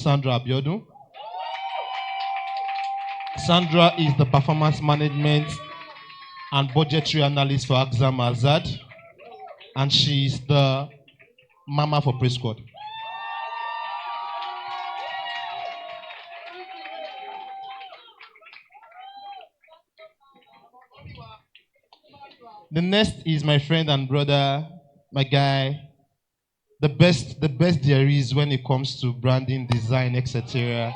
Sandra Abiodun. Sandra is the performance management and budgetary analyst for Axam Azad, and she's the mama for Praise Squad. The next is my friend and brother, my guy, the best there is when it comes to branding, design, etc.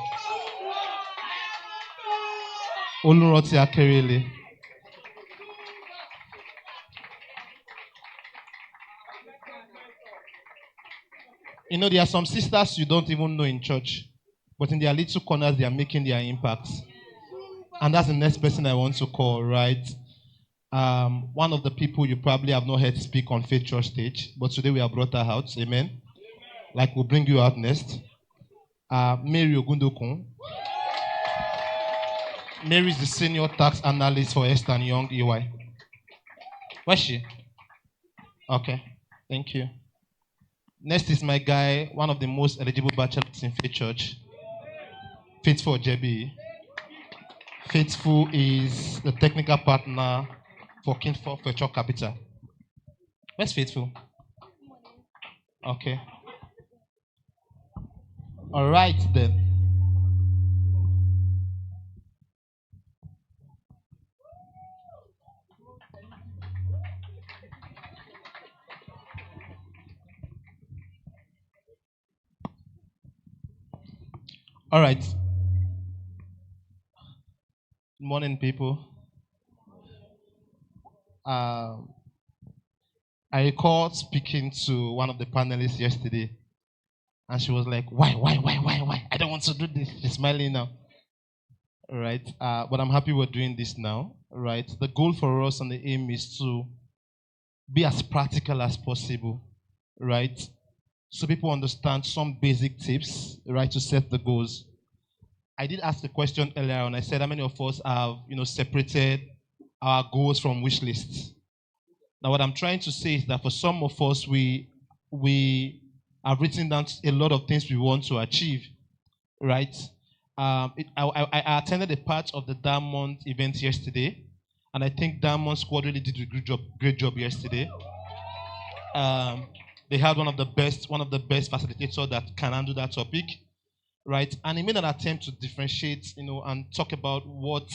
Oluroti Akerele. You know, there are some sisters you don't even know in church, but in their little corners, they are making their impact. And that's the next person I want to call, right? One of the people you probably have not heard speak on Faith Church stage, but today we have brought her out. Amen. Like we'll bring you out next. Mary Ogundokun. Mary is the senior tax analyst for Ernst & Young EY. Where's she? Okay, thank you. Next is my guy, one of the most eligible bachelors in Faith Church, Faithful JB. Faithful is the technical partner for Kinfolk Future Capital. Where's Faithful? Okay. All right then. All right. Good morning, people. I recall speaking to one of the panelists yesterday, and she was like, why? I don't want to do this. She's smiling now. All right. But I'm happy we're doing this now. All right. The goal for us and the aim is to be as practical as possible. Right. So people understand some basic tips, right, to set the goals. I did ask a question earlier on. I said, how many of us have, separated our goals from wish lists? Now, what I'm trying to say is that for some of us, we have written down a lot of things we want to achieve, right? I attended a part of the Diamond event yesterday, and I think Diamond Squad really did a great job yesterday. They had one of the best facilitators that can handle that topic, right? And he made an attempt to differentiate, and talk about what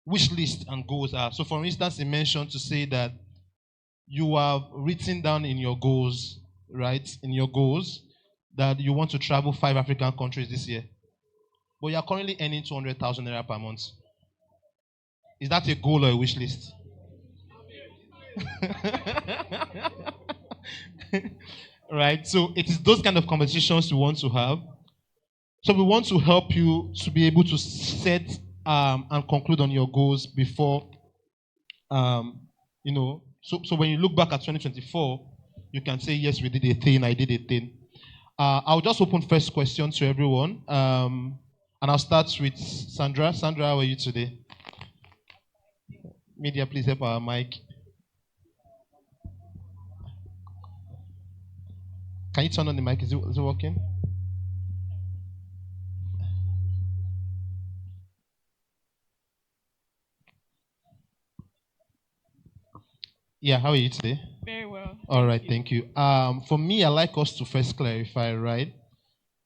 wish list and goals are. So, for instance, he mentioned to say that you have written down in your goals, right? In your goals, that you want to travel 5 African countries this year, but you are currently earning 200,000 naira per month. Is that a goal or a wish list? Right? So it is those kind of conversations we want to have. So we want to help you to be able to set and conclude on your goals before, So when you look back at 2024, you can say, yes, we did a thing, I did a thing. I'll just open first question to everyone. And I'll start with Sandra. Sandra, how are you today? Media, please help our mic. Can you turn on the mic? Is it working? Yeah, how are you today? Very well. All right, thank you. For me, I like us to first clarify, right?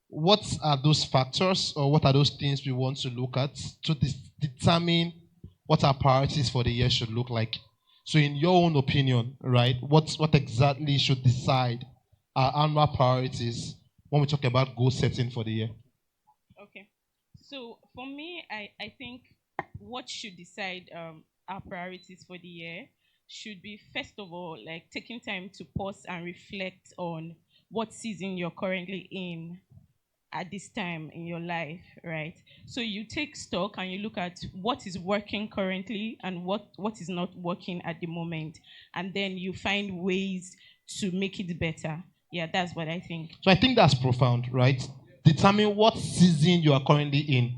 What are those factors or what are those things we want to look at to determine what our priorities for the year should look like? So in your own opinion, right, what exactly should decide our annual priorities when we talk about goal setting for the year? Okay. So for me, I think what should decide our priorities for the year should be, first of all, like taking time to pause and reflect on what season you're currently in at this time in your life, right? So you take stock and you look at what is working currently and what is not working at the moment, and then you find ways to make it better. Yeah, that's what I think. So I think that's profound, right? Determine what season you are currently in.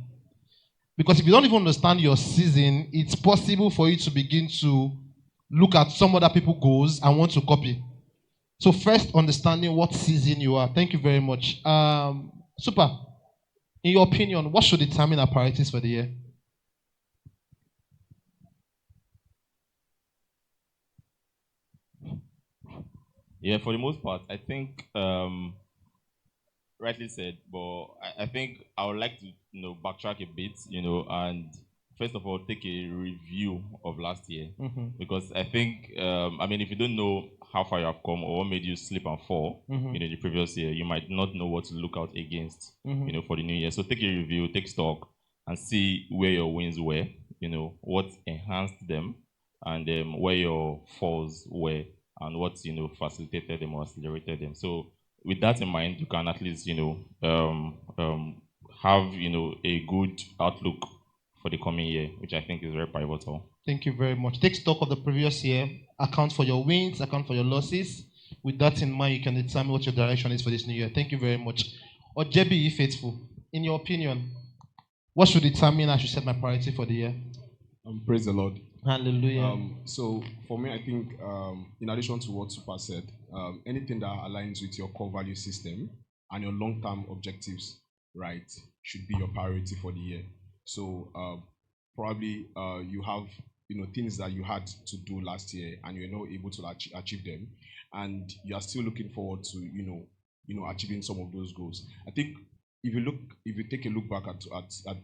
Because if you don't even understand your season, it's possible for you to begin to look at some other people's goals and want to copy. So first, understanding what season you are. Thank you very much. Super. In your opinion, what should determine our priorities for the year? Yeah, for the most part, I think rightly said, but I think I would like to backtrack a bit, and first of all take a review of last year because I think if you don't know how far you have come or what made you slip and fall, the previous year, you might not know what to look out against, for the new year. So take a review, take stock, and see where your wins were, what enhanced them, and where your falls were, and what facilitated them or accelerated them. So with that in mind, you can at least have a good outlook for the coming year, which I think is very pivotal. Thank you very much. Take stock of the previous year, account for your wins, account for your losses. With that in mind, you can determine what your direction is for this new year. Thank you very much. Ojebi Faithful, in your opinion, what should determine I should set my priority for the year? Praise the Lord. Hallelujah. So for me, I think in addition to what Super said, anything that aligns with your core value system and your long-term objectives, right, should be your priority for the year. So probably you have things that you had to do last year and you're not able to achieve them, and you are still looking forward to achieving some of those goals. I think if you take a look back at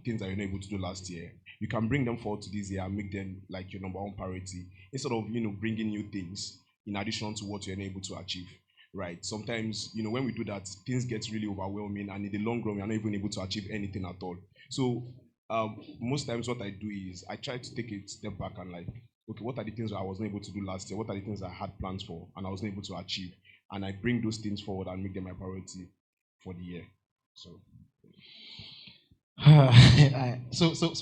things that you're not able to do last year, you can bring them forward to this year and make them like your number one priority instead of bringing new things in addition to what you're unable to achieve. Right? Sometimes when we do that, things get really overwhelming, and in the long run, we are not even able to achieve anything at all. So most times, what I do is I try to take a step back and like, okay, what are the things that I wasn't able to do last year? What are the things I had plans for and I wasn't able to achieve? And I bring those things forward and make them my priority for the year. So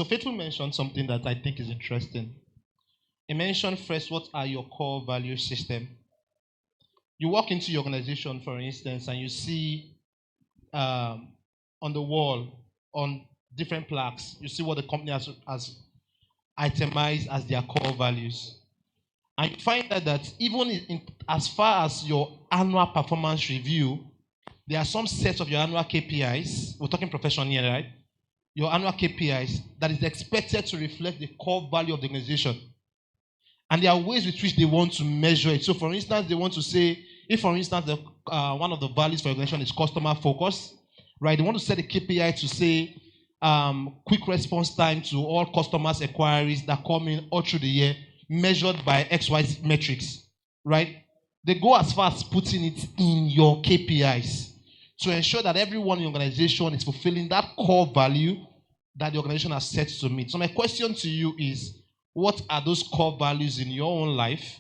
Faithful mentioned something that I think is interesting. He mentioned first, what are your core value system? You walk into your organization, for instance, and you see on the wall, on different plaques, you see what the company has itemized as their core values. And you find that even as far as your annual performance review, there are some sets of your annual KPIs. We're talking profession here, right? Your annual KPIs that is expected to reflect the core value of the organization. And there are ways with which they want to measure it. So, for instance, they want to say, if, for instance, one of the values for your organization is customer focus, right? They want to set a KPI to say quick response time to all customers' inquiries that come in all through the year, measured by XY metrics, right? They go as far as putting it in your KPIs to ensure that everyone in the organization is fulfilling that core value that the organization has set to meet. So my question to you is, what are those core values in your own life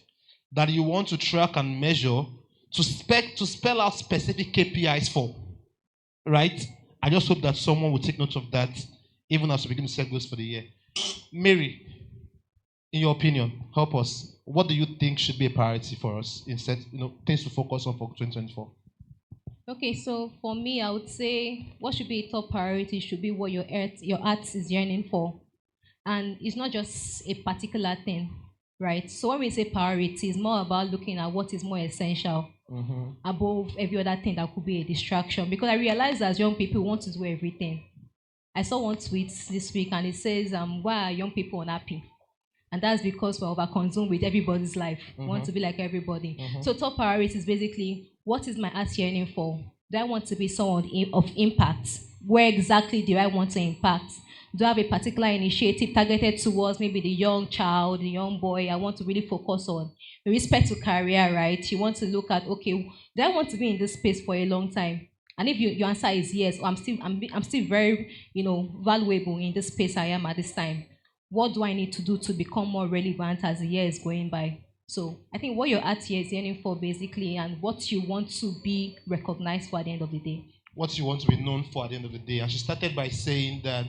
that you want to track and measure to spell out specific KPIs for, right? I just hope that someone will take note of that even as we begin to set goals for the year. Mary, in your opinion, help us. What do you think should be a priority for us instead, things to focus on for 2024? Okay, so for me, I would say what should be a top priority should be what your heart is yearning for. And it's not just a particular thing, right? So when we say priority, it's more about looking at what is more essential above every other thing that could be a distraction. Because I realize as young people, we want to do everything. I saw one tweet this week and it says, why are young people unhappy? And that's because we're overconsumed with everybody's life. We want to be like everybody. So top priority is basically, what is my heart yearning for? Do I want to be someone of impact? Where exactly do I want to impact? Do I have a particular initiative targeted towards maybe the young child, the young boy I want to really focus on? With respect to career, right? You want to look at, okay, do I want to be in this space for a long time? And if your answer is yes, I'm still very, valuable in this space I am at this time. What do I need to do to become more relevant as the year is going by? So I think what your heart here is yearning for basically, and what you want to be recognized for at the end of the day. What you want to be known for at the end of the day. And she started by saying that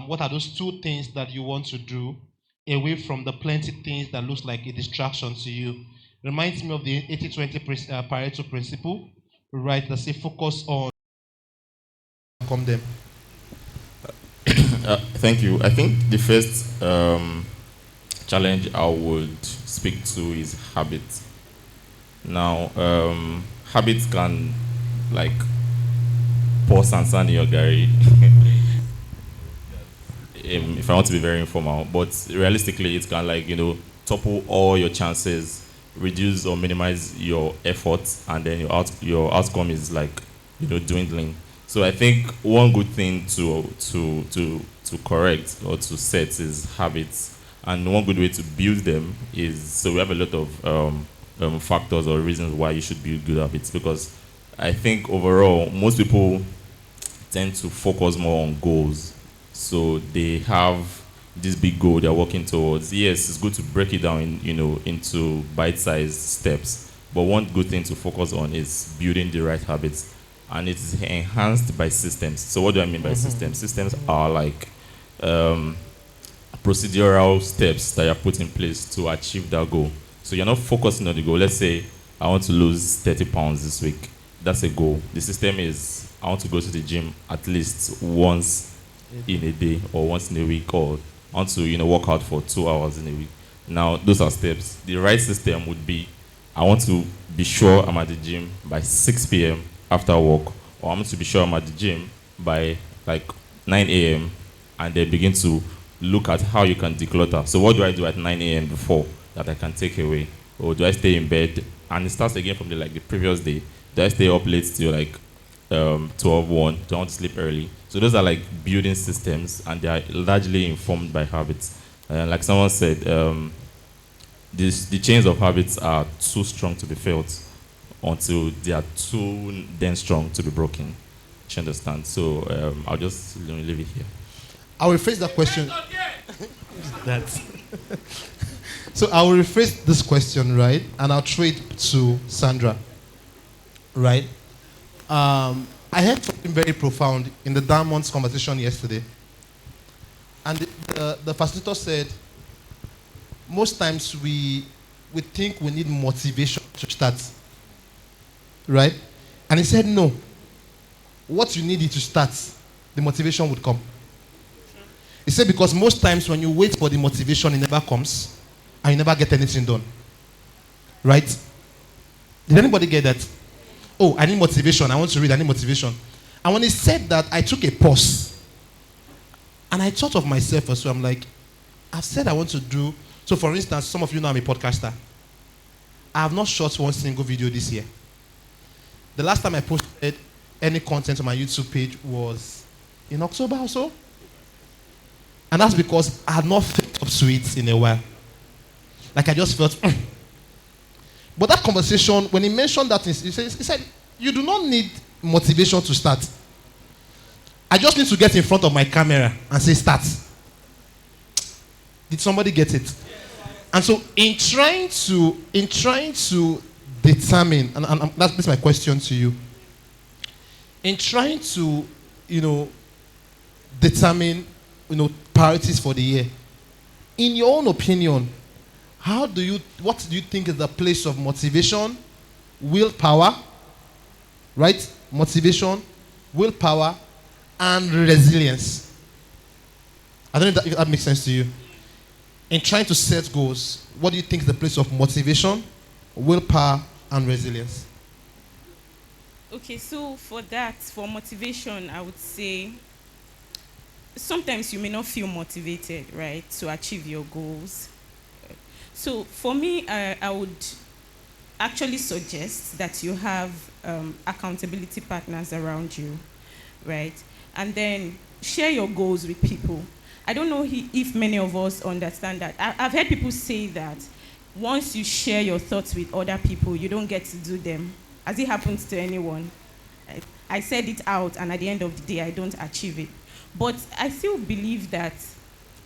what are those two things that you want to do away from the plenty things that looks like a distraction to you? Reminds me of the 80-20 Pareto principle, right? That say focus on them. Thank you. I think the first challenge I would speak to is habit. Now, habits can pour sand in your gari. If I want to be very informal, but realistically, it can like topple all your chances, reduce or minimize your efforts, and then your outcome is like dwindling. So I think one good thing to correct or to set is habits, and one good way to build them is, so we have a lot of factors or reasons why you should build good habits, because I think overall most people tend to focus more on goals. So they have this big goal they're working towards. Yes, it's good to break it down into bite-sized steps. But one good thing to focus on is building the right habits. And it's enhanced by systems. So what do I mean by systems? Systems are like procedural steps that are put in place to achieve that goal. So you're not focusing on the goal. Let's say I want to lose 30 pounds this week. That's a goal. The system is I want to go to the gym at least once in a day or once in a week, or I want to work out for 2 hours in a week. Now those are steps. The right system would be I want to be sure I'm at the gym by 6 p.m. after work, or I want to be sure I'm at the gym by like 9 a.m. and then begin to look at how you can declutter. So what do I do at 9 a.m. before that I can take away? Or do I stay in bed? And it starts again from the previous day. Do I stay up late till 12, 1? Do I want to sleep early? So those are like building systems, and they are largely informed by habits. Like someone said, the chains of habits are too strong to be felt until they are too then strong to be broken. You understand? So I'll just leave it here. I will rephrase that question. That's so I will rephrase this question, right? And I'll throw it to Sandra, right? I heard something very profound in the Diamonds conversation yesterday. And the facilitator said, most times we think we need motivation to start, right? And he said, no. What you need is to start. The motivation would come. He said, because most times when you wait for the motivation, it never comes, and you never get anything done. Right? Did anybody get that? Oh, I need motivation. I want to read. I need motivation. And when he said that, I took a pause. And I thought of myself as well. I'm like, I've said I want to do. So, for instance, some of you know I'm a podcaster. I have not shot one single video this year. The last time I posted any content on my YouTube page was in October or so. And that's because I had not felt up to it in a while. Like I just felt, But that conversation, when he mentioned that, he said, you do not need motivation to start. I just need to get in front of my camera and say, start. Did somebody get it? And so in trying to determine, and that's my question to you. In trying to, determine, priorities for the year, in your own opinion, what do you think is the place of motivation, willpower, right? Motivation, willpower, and resilience. I don't know if that makes sense to you. In trying to set goals, what do you think is the place of motivation, willpower, and resilience? Okay, so for motivation, I would say sometimes you may not feel motivated, right, to achieve your goals. So for me, I would actually suggest that you have accountability partners around you, right? And then share your goals with people. I don't know if many of us understand that. I've heard people say that once you share your thoughts with other people, you don't get to do them. As it happens to anyone. I said it out, and at the end of the day, I don't achieve it. But I still believe that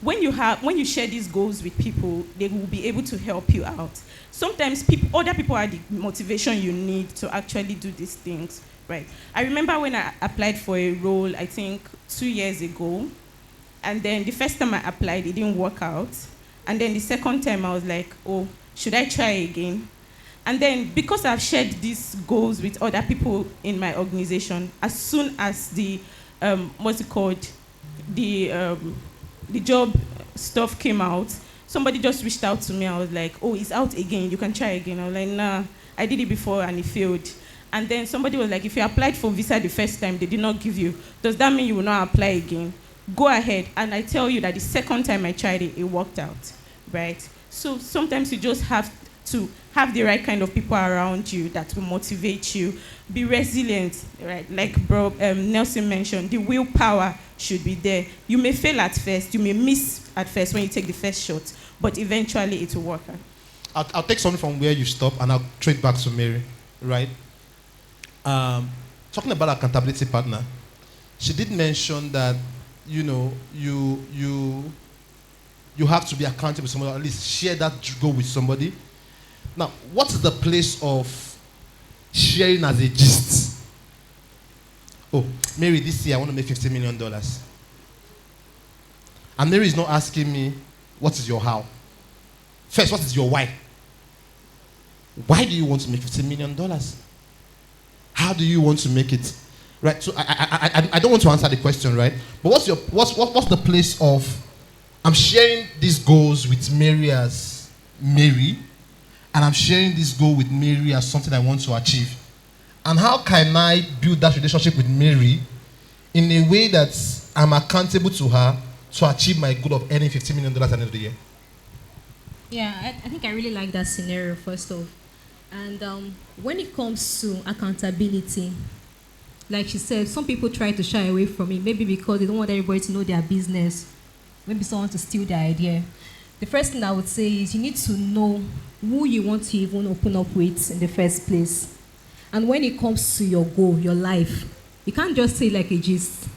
when you share these goals with people, they will be able to help you out. Sometimes other people are the motivation you need to actually do these things, right? I remember when I applied for a role, I think 2 years ago, and then the first time I applied, it didn't work out. And then the second time, I was like, oh, should I try again? And then because I've shared these goals with other people in my organization, as soon as the job stuff came out, somebody just reached out to me. I was like, oh, it's out again. You can try again. I was like, nah, I did it before and it failed. and then somebody was like, if you applied for visa the first time, they did not give you, does that mean you will not apply again? Go ahead. And I tell you that the second time I tried it, it worked out, right? So sometimes you just have to have the right kind of people around you that will motivate you. Be resilient, right? Like Bro Nelson mentioned, the willpower should be there. You may fail at first, you may miss at first when you take the first shot, but eventually it will work out. I'll take something from where you stop and I'll trade back to Mary, right? Talking about accountability partner, she did mention that, you know, you have to be accountable to somebody, or at least share that goal with somebody. Now, what's the place of sharing as a gist? Oh, Mary, this year I want to make $50 million. And Mary is not asking me, what is your how? First, what is your why? Why do you want to make $50 million? How do you want to make it? Right? So I don't want to answer the question, right? But what's the place of, I'm sharing these goals with Mary as Mary, and I'm sharing this goal with Mary as something I want to achieve. And how can I build that relationship with Mary in a way that I'm accountable to her to achieve my goal of earning $50 million at the end of the year? Yeah, I think I really like that scenario, first off. And when it comes to accountability, like she said, some people try to shy away from it, maybe because they don't want everybody to know their business, maybe someone to steal their idea. The first thing I would say is you need to know who you want to even open up with in the first place. And when it comes to your goal, your life, you can't just say like a gist.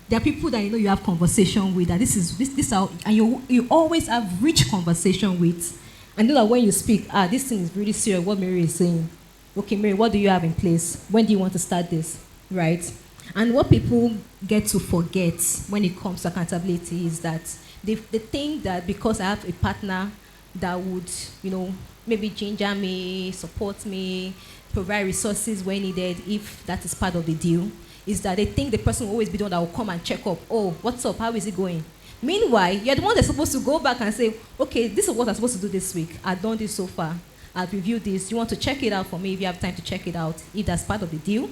There are people that you know you have conversation with, that this how, and you always have rich conversation with. And know that when you speak, this thing is really serious, what Mary is saying. Okay, Mary, what do you have in place? When do you want to start this? Right? And what people get to forget when it comes to accountability is that they think that because I have a partner that would, you know, maybe ginger me, support me, provide resources when needed, if that is part of the deal, is that they think the person will always be the one that will come and check up. Oh, what's up? How is it going? Meanwhile, you're the one that's supposed to go back and say, okay, this is what I'm supposed to do this week. I've done this so far. I've reviewed this. You want to check it out for me if you have time to check it out, if that's part of the deal.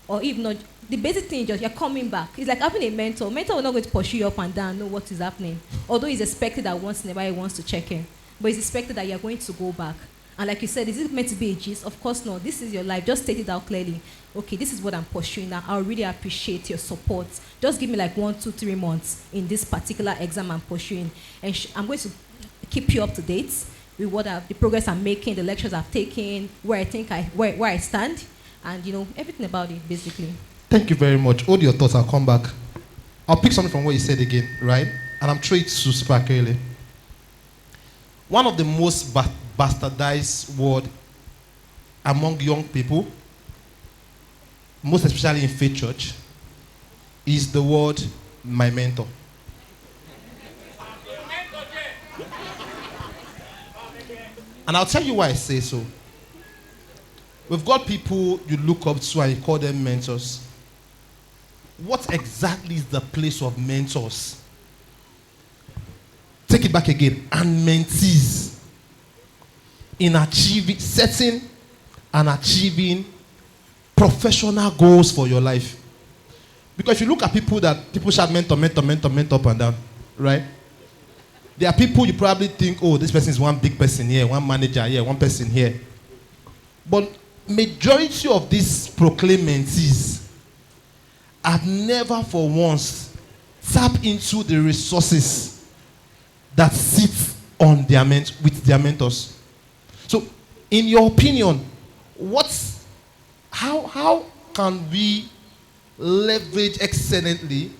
Or if not, the basic thing is just you're coming back. It's like having a mentor. Mentor will not going to pursue you up and down, know what is happening. Although it's expected that once in a while he wants to check in. But it's expected that you're going to go back. And like you said, is it meant to be a gist? Of course not. This is your life. Just state it out clearly. Okay, this is what I'm pursuing now. I really appreciate your support. Just give me like 1, 2, 3 months in this particular exam I'm pursuing. And I'm going to keep you up to date with what the progress I'm making, the lectures I've taken, where I think where I stand, and you know, everything about it, basically. Thank you very much. Hold your thoughts, I'll come back. I'll pick something from what you said again, right? And I'm throwing it to Super Kelly. One of the most bastardized word among young people, most especially in faith church, is the word my mentor. And I'll tell you why I say so. We've got people you look up to and you call them mentors. What exactly is the place of mentors? Take it back again. And mentees in setting and achieving professional goals for your life. Because if you look at people shout mentor up and down, right? There are people you probably think, oh, this person is one big person here, one manager here, one person here. But majority of these proclaimed mentees have never for once tapped into the resources that sit on with their mentors. So, in your opinion, how can we leverage excellently,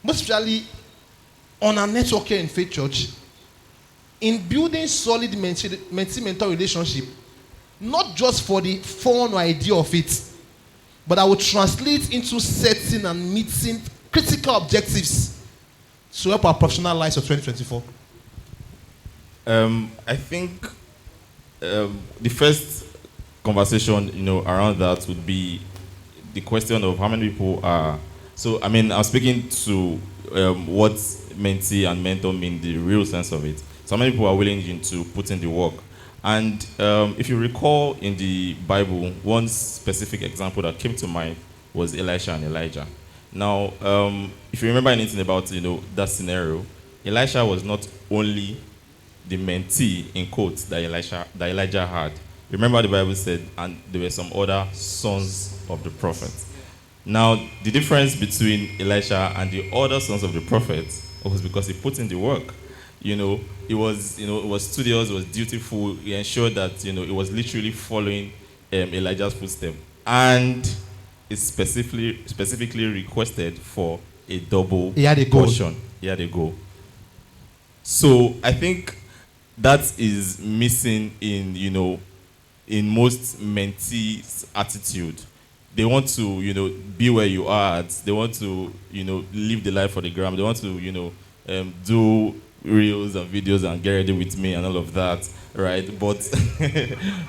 most especially on our network here in Faith Church, in building solid mentee-mentor relationship, not just for the fun or idea of it, but I will translate into setting and meeting critical objectives to help our professional lives of 2024? I think the first conversation, around that would be the question of how many people are. So, I'm speaking to what mentee and mentor mean, the real sense of it. So, how many people are willing to put in the work? And if you recall in the Bible, one specific example that came to mind was Elisha and Elijah. Now, if you remember anything about that scenario, Elisha was not only the mentee in quotes that Elijah had. Remember the Bible said, and there were some other sons of the prophet. Now, the difference between Elisha and the other sons of the prophet was because he put in the work. It was studious, it was dutiful. He ensured that it was literally following Elijah's footsteps, and it specifically requested for a double portion. He had a goal. So I think that is missing in most mentees' attitude. They want to be where you are at. They want to live the life for the gram. They want to do reels and videos and get ready with me and all of that, right? But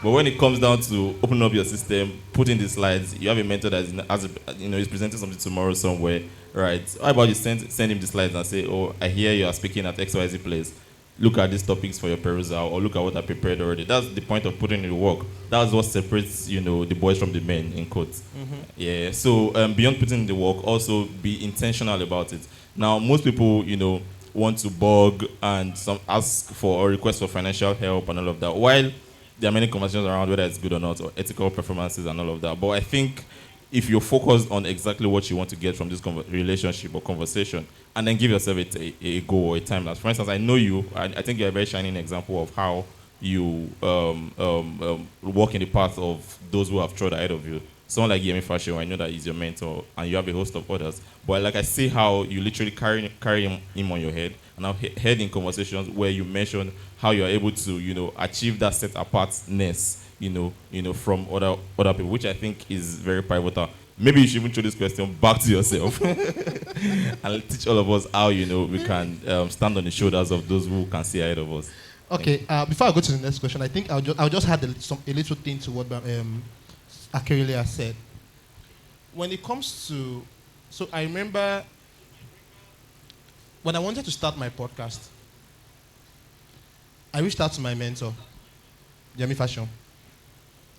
but when it comes down to opening up your system, putting the slides, you have a mentor that is presenting something tomorrow somewhere, right? How about you send him the slides and say, oh, I hear you are speaking at XYZ place. Look at these topics for your perusal, or look at what I prepared already. That's the point of putting in the work. That's what separates, the boys from the men, in quotes. Mm-hmm. Yeah. So beyond putting in the work, also be intentional about it. Now, most people, want to bug and ask for or request for financial help and all of that. While there are many conversations around whether it's good or not, or ethical performances and all of that. But I think if you're focused on exactly what you want to get from this relationship or conversation, and then give yourself a goal or a time lapse. For instance, I know you. I think you're a very shining example of how you walk in the path of those who have trod ahead of you. Someone like Yemi Fashion, I know that he's your mentor, and you have a host of others. But like I see how you literally carry him on your head, and I've heard in conversations where you mention how you are able to, achieve that set apartness, from other people, which I think is very pivotal. Maybe you should even throw this question back to yourself and teach all of us how, we can stand on the shoulders of those who can see ahead of us. Okay, before I go to the next question, I think I'll just add a little thing to what Akerele has said. When it comes to, so I remember when I wanted to start my podcast, I reached out to my mentor, Yemi Fashion.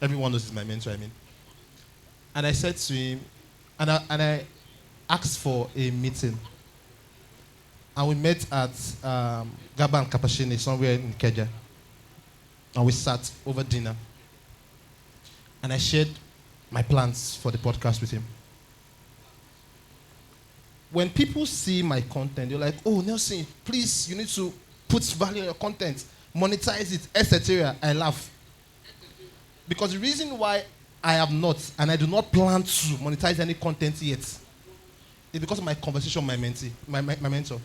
Everyone knows he's my mentor, And I said to him, and I asked for a meeting. And we met at Gaba and Kapashini, somewhere in Kenya. And we sat over dinner. And I shared my plans for the podcast with him. When people see my content, they're like, oh, Nelson, please, you need to put value in your content, monetize it, etc. I laugh. Because the reason why I have not, and I do not plan to monetize any content yet, is because of my conversation with my mentee, my mentor.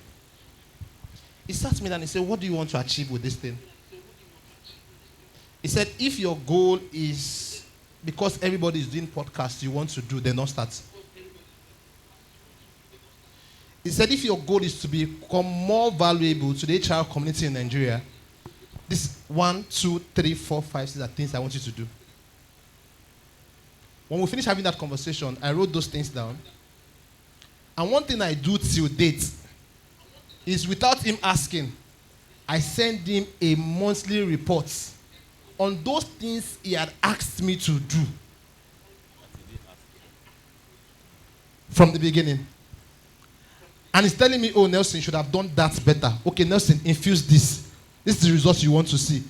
He sat me down and he said, what do you want to achieve with this thing? He said, if your goal is because everybody is doing podcasts you want to do, then don't start. He said, if your goal is to become more valuable to the HR community in Nigeria, this 1, 2, 3, 4, 5, 6 are things I want you to do. When we finished having that conversation, I wrote those things down. And one thing I do till date is, without him asking, I send him a monthly report on those things he had asked me to do from the beginning. And he's telling me, oh, Nelson, you should have done that better. Okay, Nelson, infuse this. This is the results you want to see.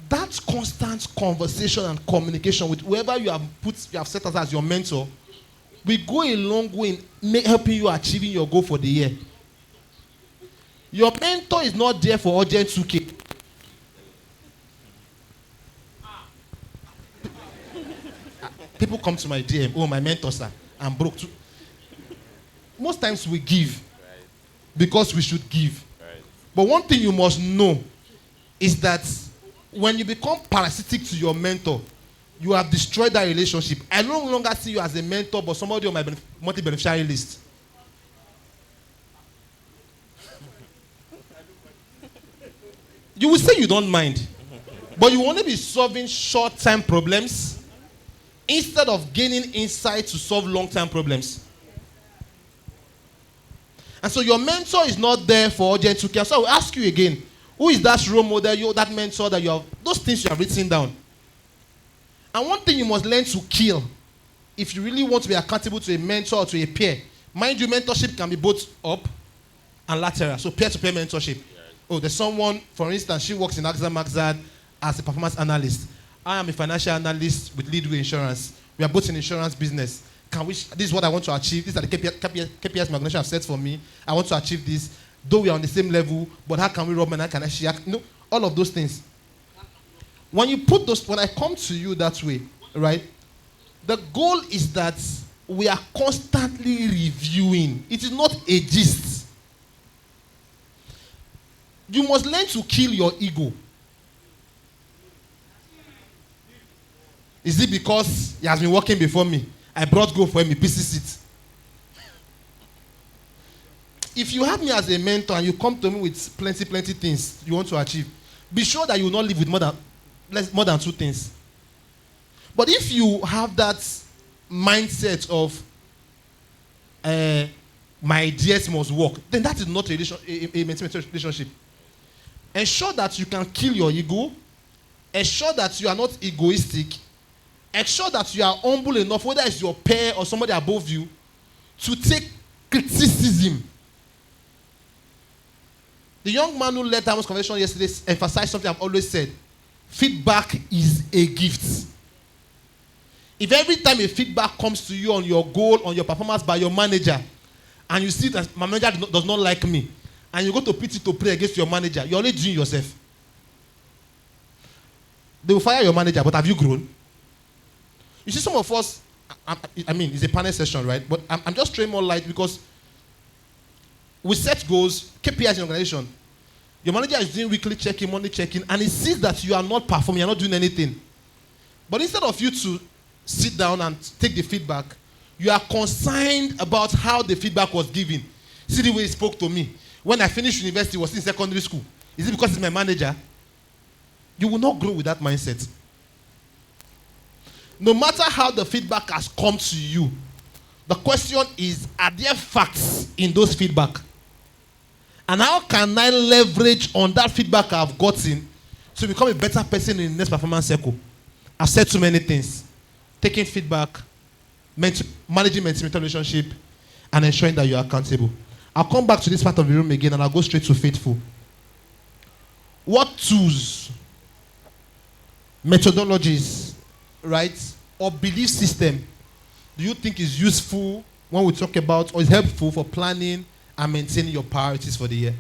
That constant conversation and communication with whoever you have set as your mentor will go a long way in helping you achieving your goal for the year. Your mentor is not there for urgent 2K. People come to my DM, oh, my mentor, sir, I'm broke too. Most times we give because we should give. But one thing you must know is that when you become parasitic to your mentor, you have destroyed that relationship. I no longer see you as a mentor, but somebody on my multi-beneficiary list. You will say you don't mind, but you want to be solving short-term problems instead of gaining insight to solve long-term problems. And so your mentor is not there for urgent 2K. So I will ask you again, Who is that role model, that mentor that you have, those things you have written down. And one thing you must learn to kill if you really want to be accountable to a mentor or to a peer. Mind you, mentorship can be both up and lateral. So peer-to-peer mentorship. Yes. Oh, there's someone, for instance, she works in Magzad as a performance analyst. I am a financial analyst with Leadway Insurance. We are both in insurance business. This is what I want to achieve. These are the KPIs my organization have set for me. I want to achieve this. Though we are on the same level, but how can we rub and how can I share? No, all of those things. When I come to you that way, right, the goal is that we are constantly reviewing. It is not a gist. You must learn to kill your ego. Is it because he has been working before me? I brought gold for him, he pieces it. If you have me as a mentor and you come to me with plenty things you want to achieve, be sure that you will not live with more than 2 things. But if you have that mindset of my ideas must work, then that is not a mentor relationship. Ensure that you can kill your ego. Ensure that you are not egoistic. Ensure that you are humble enough, whether it's your peer or somebody above you, to take criticism. The young man who led Diamond's convention yesterday emphasized something I've always said. Feedback is a gift. If every time a feedback comes to you on your goal, on your performance by your manager, and you see that my manager does not like me, and you go to PT to pray against your manager, you're only doing yourself. They will fire your manager, but have you grown? You see, some of us, I mean, it's a panel session, right? But I'm just throwing more light because we set goals, KPIs in organization. Your manager is doing weekly checking, monthly checking, and he sees that you are not performing, you're not doing anything. But instead of you to sit down and take the feedback, you are concerned about how the feedback was given. See the way he spoke to me. When I finished university, I was in secondary school. Is it because he's my manager? You will not grow with that mindset. No matter how the feedback has come to you, the question is, are there facts in those feedback? And how can I leverage on that feedback I've gotten to become a better person in the next performance cycle? I've said too many things. Taking feedback, managing mentor relationship, and ensuring that you are accountable. I'll come back to this part of the room again and I'll go straight to faithful. What tools, methodologies, right, or belief system do you think is useful when we talk about or is helpful for planning and maintaining your priorities for the year?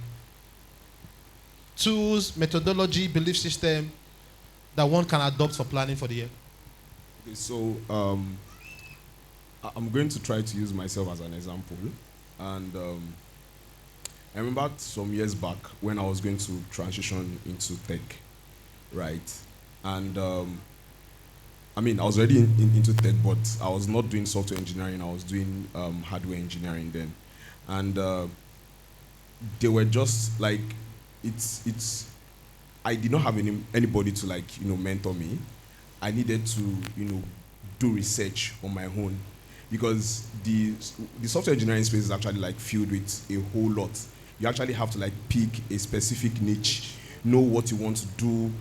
Tools, methodology, belief system that one can adopt for planning for the year. Okay, so I'm going to try to use myself as an example. And I remember some years back when I was going to transition into tech, right? And I mean, I was already into tech, but I was not doing software engineering. I was doing hardware engineering then. And they were just like, I did not have anybody to mentor me. I needed to, do research on my own because the software engineering space is actually filled with a whole lot. You actually have to pick a specific niche, know what you want to do.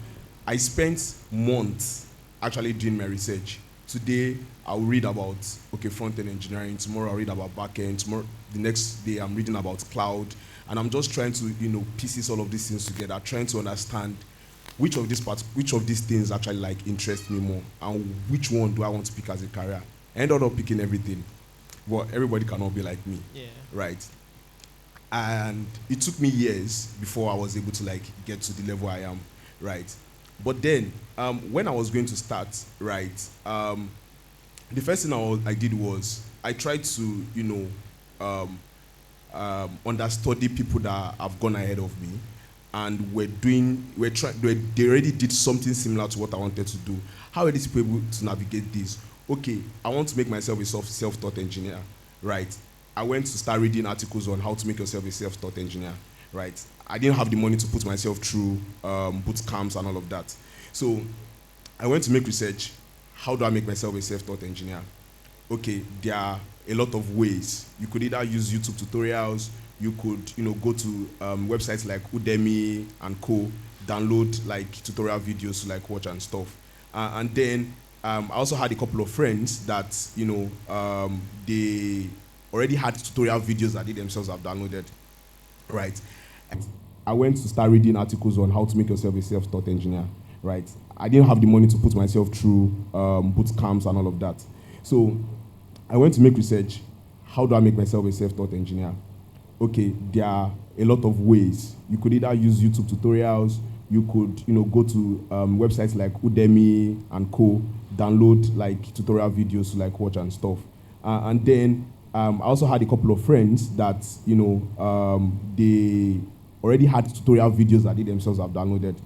I spent months actually doing my research. Today, I'll read about, front-end engineering. Tomorrow, I'll read about back-end. Tomorrow, the next day, I'm reading about cloud. And I'm just trying to, pieces all of these things together, trying to understand which of these things actually interest me more and which one do I want to pick as a career. I ended up picking everything. But everybody cannot be like me, right? And it took me years before I was able to get to the level I am, right? But then, when I was going to start, right, the first thing I did was I tried to, understudy people that have gone ahead of me, and they already did something similar to what I wanted to do. How are these people able to navigate this? Okay, I want to make myself a self-taught engineer, right? I went to start reading articles on how to make yourself a self-taught engineer, right? I didn't have the money to put myself through boot camps and all of that. So I went to make research. How do I make myself a self-taught engineer? okay, there are a lot of ways. You could either use YouTube tutorials, you could, go to websites like Udemy and co, download like tutorial videos to like watch and stuff. And then I also had a couple of friends that, they already had tutorial videos that they themselves have downloaded, right? I went to start reading articles on how to make yourself a self-taught engineer, right? I didn't have the money to put myself through boot camps and all of that. So I went to make research. How do I make myself a self-taught engineer? Okay, there are a lot of ways. You could either use YouTube tutorials, you could, go to websites like Udemy and co, download like tutorial videos to like watch and stuff. And then I also had a couple of friends that, they already had tutorial videos that they themselves have downloaded,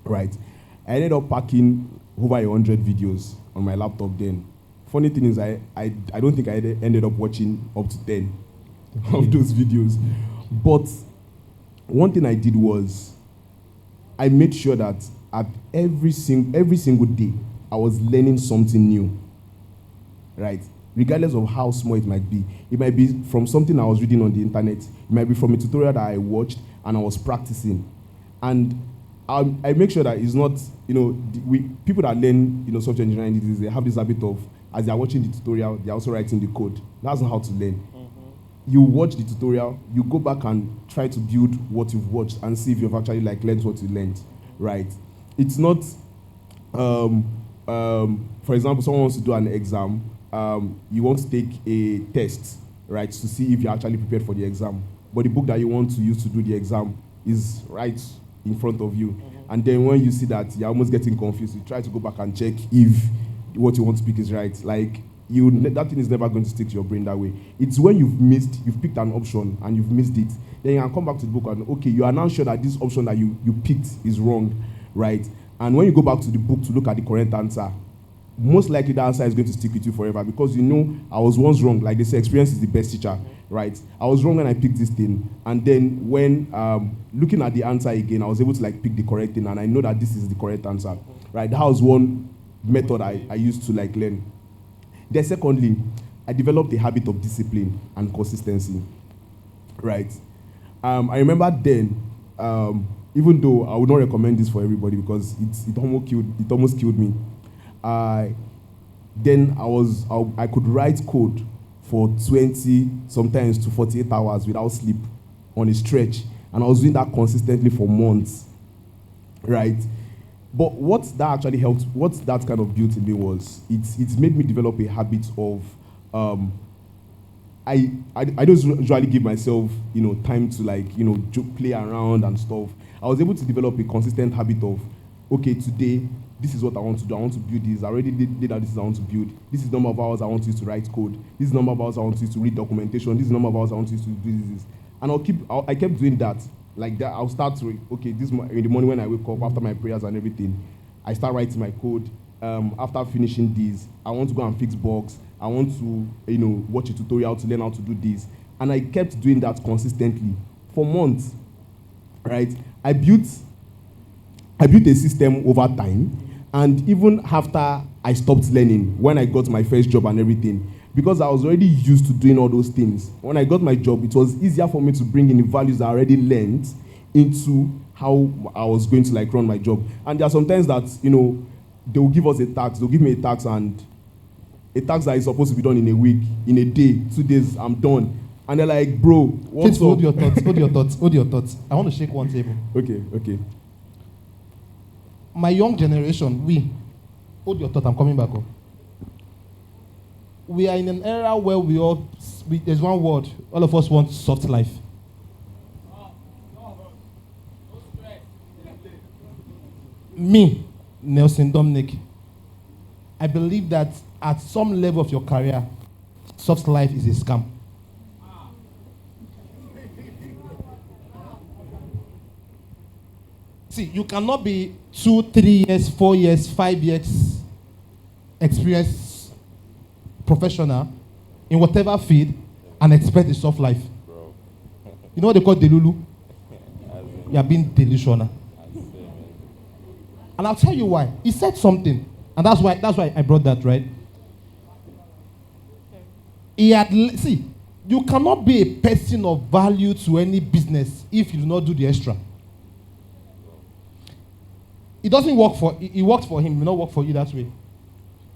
right? I ended up packing over 100 videos on my laptop then. Funny thing is, I don't think I ended up watching up to 10 of those videos. But one thing I did was, I made sure that at every single day, I was learning something new, right? Regardless of how small it might be. It might be from something I was reading on the internet. It might be from a tutorial that I watched and I was practicing. And I make sure that it's not, people that learn, software engineering, they have this habit of, as they are watching the tutorial, they're also writing the code. That's not how to learn. You watch the tutorial, you go back and try to build what you've watched and see if you've actually like learned what you learned, right? It's not, for example, someone wants to do an exam, you want to take a test, right, to see if you're actually prepared for the exam. But the book that you want to use to do the exam is right in front of you. And then when you see that you're almost getting confused, you try to go back and check if what you want to pick is right. Like, that thing is never going to stick to your brain that way. It's when you've picked an option and you've missed it, then you can come back to the book and, okay, you are now sure that this option that you picked is wrong, right? And when you go back to the book to look at the correct answer, most likely the answer is going to stick with you forever because I was once wrong. Like they say, experience is the best teacher, right? I was wrong when I picked this thing. And then when looking at the answer again, I was able to like pick the correct thing and I know that this is the correct answer, right? That was one method I used to like learn. Then secondly, I developed a habit of discipline and consistency, right? I remember then, even though I would not recommend this for everybody because it almost killed me. Then I could write code for 20, sometimes to 48 hours without sleep on a stretch. And I was doing that consistently for months, right? But what that actually helped, what that kind of built in me was, it made me develop a habit of, I don't usually give myself, time to like, play around and stuff. I was able to develop a consistent habit of, okay, today, this is what I want to do. I want to build this. I already did that. This is what I want to build. This is the number of hours I want to use to write code. This is the number of hours I want to use to read documentation. This is the number of hours I want to use to do this. And I kept doing that. Like that, I'll start to, okay, in the morning when I wake up, after my prayers and everything, I start writing my code. After finishing this, I want to go and fix bugs. I want to, watch a tutorial to learn how to do this. And I kept doing that consistently for months, right? I built a system over time. And even after I stopped learning, when I got my first job and everything, because I was already used to doing all those things, when I got my job, it was easier for me to bring in the values I already learned into how I was going to like run my job. And there are sometimes that, they will give us a task, they'll give me a task and a task that is supposed to be done in a week, in a day, 2 days, I'm done. And they're like, bro, what's up? Hold your thoughts. I want to shake one table. Okay. My young generation, hold your thought, I'm coming back up. We are in an era where there's one word, all of us want soft life. Me, Nelson Dominic, I believe that at some level of your career, soft life is a scam. See, you cannot be 2, 3 years, 4 years, 5 years experienced professional in whatever field and expect a soft life. Bro. You know what they call delulu? You are being delusional. And I'll tell you why. He said something, and that's why I brought that, right? See, you cannot be a person of value to any business if you do not do the extra. It doesn't work for, it works for him, it will not work for you that way.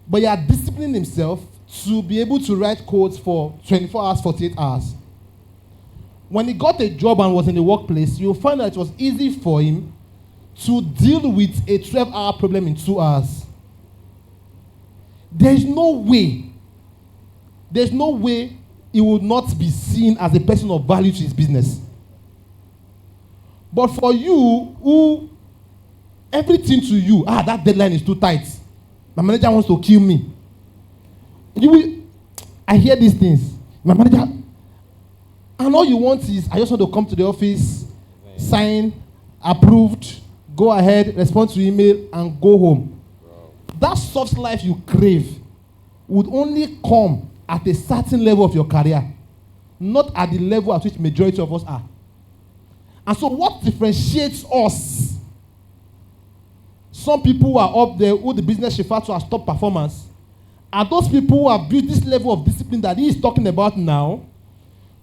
But he had disciplined himself to be able to write codes for 24 hours, 48 hours. When he got a job and was in the workplace, you'll find that it was easy for him to deal with a 12-hour problem in 2 hours. There's no way he would not be seen as a person of value to his business. But for you, who everything to you, that deadline is too tight. My manager wants to kill me. I hear these things. My manager, and all you want is, I just want to come to the office, sign, approved, go ahead, respond to email, and go home. That soft life you crave would only come at a certain level of your career, not at the level at which majority of us are. And so what differentiates us? Some people who are up there who the business refers to as top performers are those people who have built this level of discipline that he is talking about now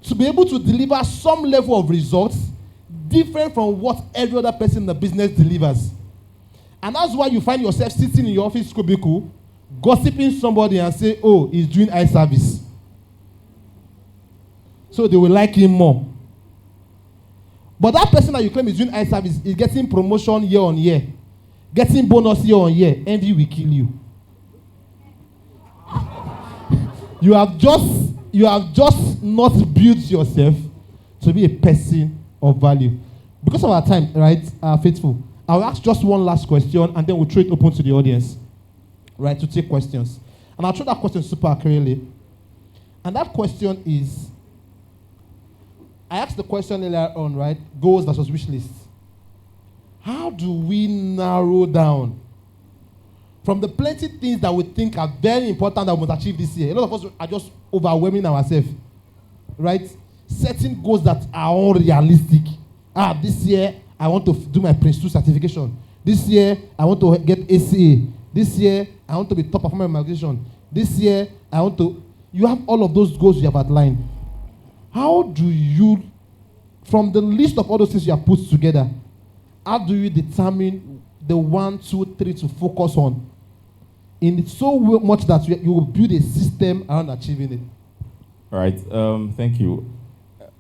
to be able to deliver some level of results different from what every other person in the business delivers. And that's why you find yourself sitting in your office cubicle, gossiping somebody and say, oh, he's doing eye service. So they will like him more. But that person that you claim is doing eye service is getting promotion year on year, getting bonus year on year. Envy will kill you. You have just not built yourself to be a person of value. Because of our time, right, Faithful, I'll ask just one last question and then we'll throw it open to the audience, right, to take questions. And I'll throw that question super accurately. And that question is, I asked the question earlier on, right, goals versus wish list. How do we narrow down from the plenty things that we think are very important that we must achieve this year? A lot of us are just overwhelming ourselves, right? Setting goals that are unrealistic. This year, I want to do my Prince 2 certification. This year, I want to get ACA. This year, I want to be top performer in my organization. This year, I want to... You have all of those goals you have outlined. How do you, from the list of all those things you have put together, how do you determine the 1, 2, 3 to focus on? In so much that you will build a system around achieving it. All right. Thank you.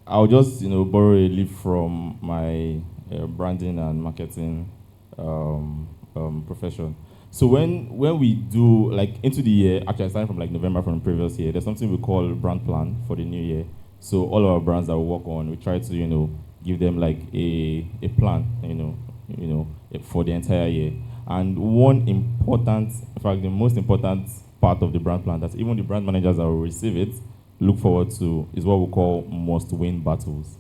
I'll just borrow a leaf from my branding and marketing profession. So when we do into the year, actually starting from November from the previous year, there's something we call brand plan for the new year. So all of our brands that we work on, we try to give them a plan, for the entire year. And one important, in fact, the most important part of the brand plan that even the brand managers that will receive it look forward to is what we call must-win battles.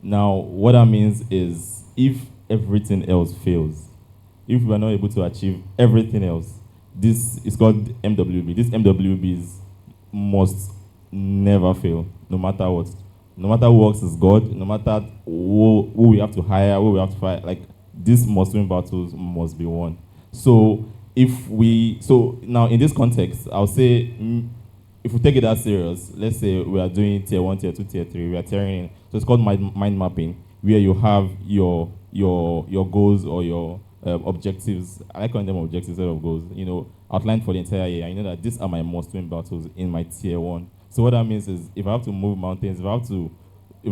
Now, what that means is if everything else fails, if we are not able to achieve everything else, this is called MWB. This MWBs must never fail, no matter what. No matter who works is God, no matter who we have to hire, who we have to fight, these must-win battles must be won. So now in this context, I'll say, if we take it that serious, let's say we are doing tier 1, tier 2, tier 3, we are tearing in. So it's called mind mapping, where you have your goals or your objectives. I like calling them objectives instead of goals. Outlined for the entire year. I know that these are my must-win battles in my tier 1. So what that means is, if I have to move mountains, if I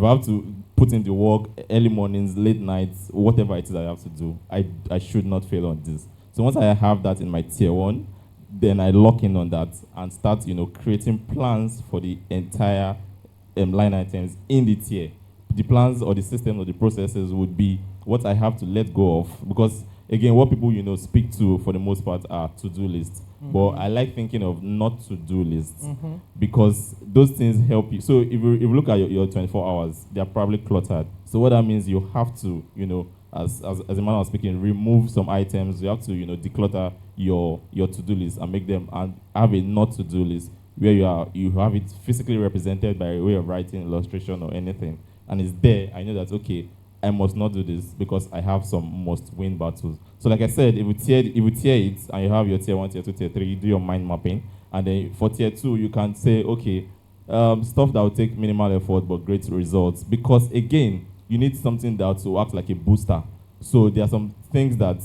have to put in the work, early mornings, late nights, whatever it is I have to do, I should not fail on this. So once I have that in my tier 1, then I lock in on that and start, creating plans for the entire line items in the tier. The plans or the system or the processes would be what I have to let go of, because again, what people speak to for the most part are to-do lists. Mm-hmm. But I like thinking of not to-do lists, because those things help you. So if you look at your 24 hours, they are probably cluttered. So what that means, you have to, as a man was speaking, remove some items. You have to declutter your to-do list and make them and have a not to-do list where you have it physically represented by a way of writing, illustration, or anything, and it's there. I know that okay, I must not do this because I have some must-win battles. So like I said, if you tier it and you have your tier 1, tier 2, tier 3, you do your mind mapping, and then for tier 2 you can say, okay, stuff that will take minimal effort but great results. Because again, you need something that will act like a booster. So there are some things that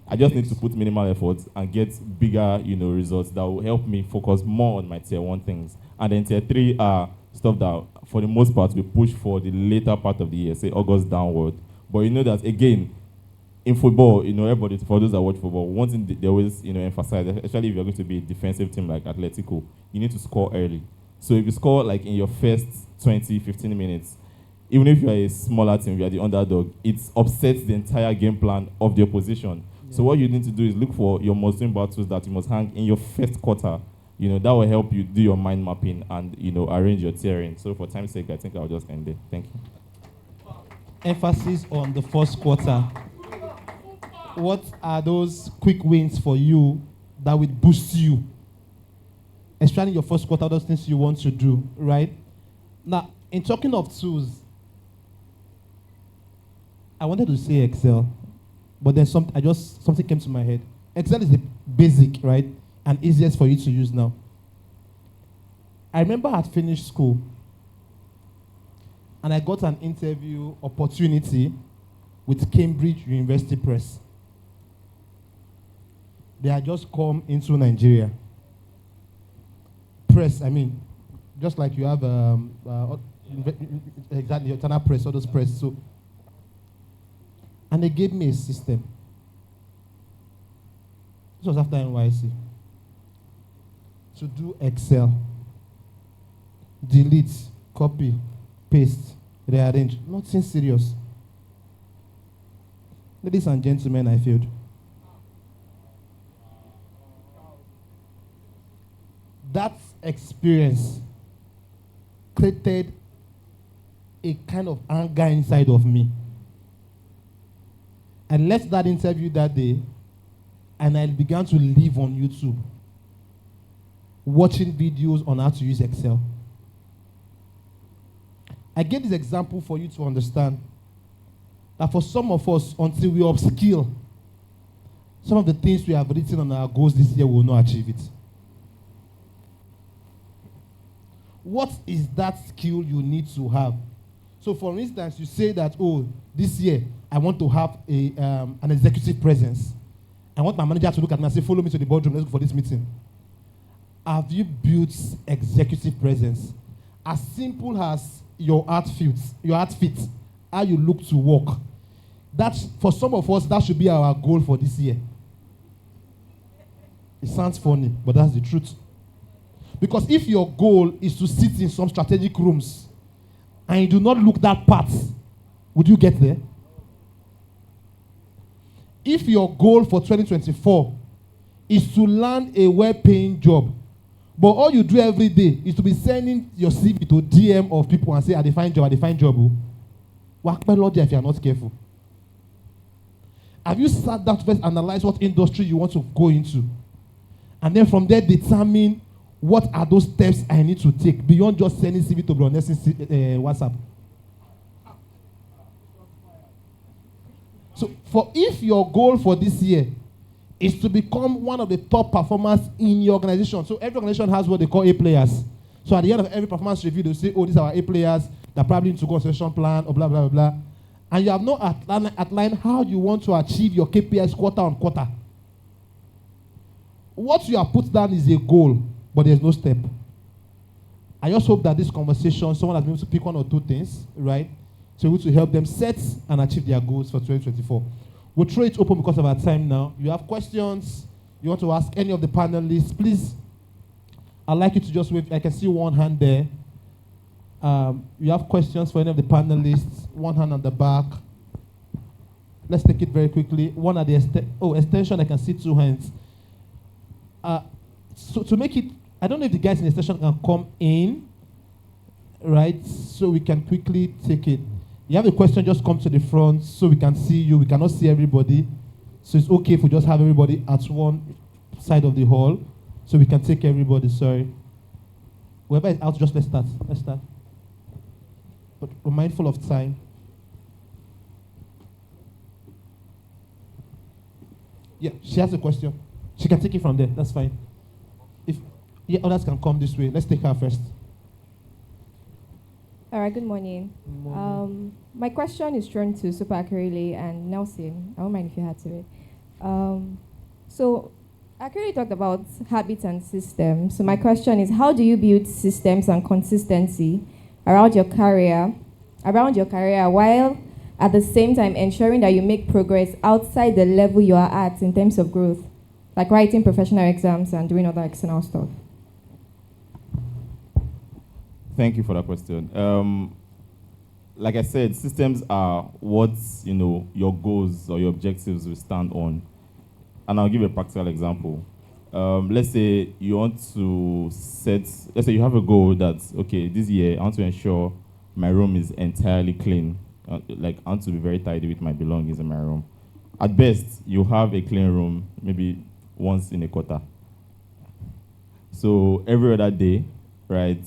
I just need to put minimal effort and get bigger, results that will help me focus more on my tier 1 things. And then tier 3 are stuff that, for the most part, we push for the later part of the year, say August downward. But you know that, again, in football, everybody, for those that watch football, one thing they always, emphasize, especially if you're going to be a defensive team like Atletico, you need to score early. So if you score like in your first 20, 15 minutes, even if you're a smaller team, you're the underdog, it upsets the entire game plan of the opposition. Yeah. So what you need to do is look for your must-win battles that you must hang in your first quarter. That will help you do your mind mapping and, arrange your tiering. So for time's sake, I think I'll just end there. Thank you. Emphasis on the first quarter. What are those quick wins for you that will boost you? Especially your first quarter, those things you want to do, right? Now, in talking of tools, I wanted to say Excel, but then something came to my head. Excel is the basic, right? And easiest for you to use now. I remember I had finished school and I got an interview opportunity with Cambridge University Press. They had just come into Nigeria. Press, just like you have exactly your Tana Press, all those press. So, and they gave me a system. This was after NYC. To do Excel, delete, copy, paste, rearrange. Nothing serious. Ladies and gentlemen, I failed. That experience created a kind of anger inside of me. I left that interview that day and I began to live on YouTube, watching videos on how to use Excel. I gave this example for you to understand that for some of us, until we upskill, some of the things we have written on our goals this year, we will not achieve it. What is that skill you need to have? So for instance, you say that, this year, I want to have an executive presence. I want my manager to look at me and say, follow me to the boardroom, let's go for this meeting. Have you built executive presence? As simple as your outfit, how you look to work. That's, for some of us, that should be our goal for this year. It sounds funny, but that's the truth. Because if your goal is to sit in some strategic rooms and you do not look that part, would you get there? If your goal for 2024 is to land a well-paying job, but all you do every day is to be sending your CV to DM of people and say, I define job. Work by Lord if you are not careful. Have you sat down to first analyze what industry you want to go into? And then from there determine what are those steps I need to take beyond just sending CV to Browness's WhatsApp? So if your goal for this year is to become one of the top performers in your organization, so every organization has what they call A players. So at the end of every performance review, they'll say, these are our A players that probably need to go on session plan or blah, blah, blah, blah. And you have not outlined how you want to achieve your KPIs quarter on quarter. What you have put down is a goal, but there's no step. I just hope that this conversation, someone has been able to pick one or two things, right? So to help them set and achieve their goals for 2024. We'll throw it open because of our time now. You have questions, you want to ask any of the panelists, please. I'd like you to just wave. I can see one hand there. You have questions for any of the panelists, one hand on the back. Let's take it very quickly. One at the extension, I can see two hands. So to make it, I don't know if the guys in the extension can come in, right? So we can quickly take it. You have a question, just come to the front so we can see you. We cannot see everybody. So it's okay if we just have everybody at one side of the hall so we can take everybody, sorry. Whoever is out, just let's start. But we're mindful of time. Yeah, she has a question. She can take it from there, that's fine. If others can come this way, let's take her first. All right, good morning. My question is thrown to Super Akerele and Nelson. I don't mind if you had to it. So, Akerele talked about habits and systems. So, my question is, how do you build systems and consistency around your career, while at the same time ensuring that you make progress outside the level you are at in terms of growth, like writing professional exams and doing other external stuff? Thank you for that question. Like I said, systems are what your goals or your objectives will stand on. And I'll give a practical example. Let's say you want to let's say you have a goal that, okay, this year I want to ensure my room is entirely clean. Like I want to be very tidy with my belongings in my room. At best, you have a clean room maybe once in a quarter. So every other day, right,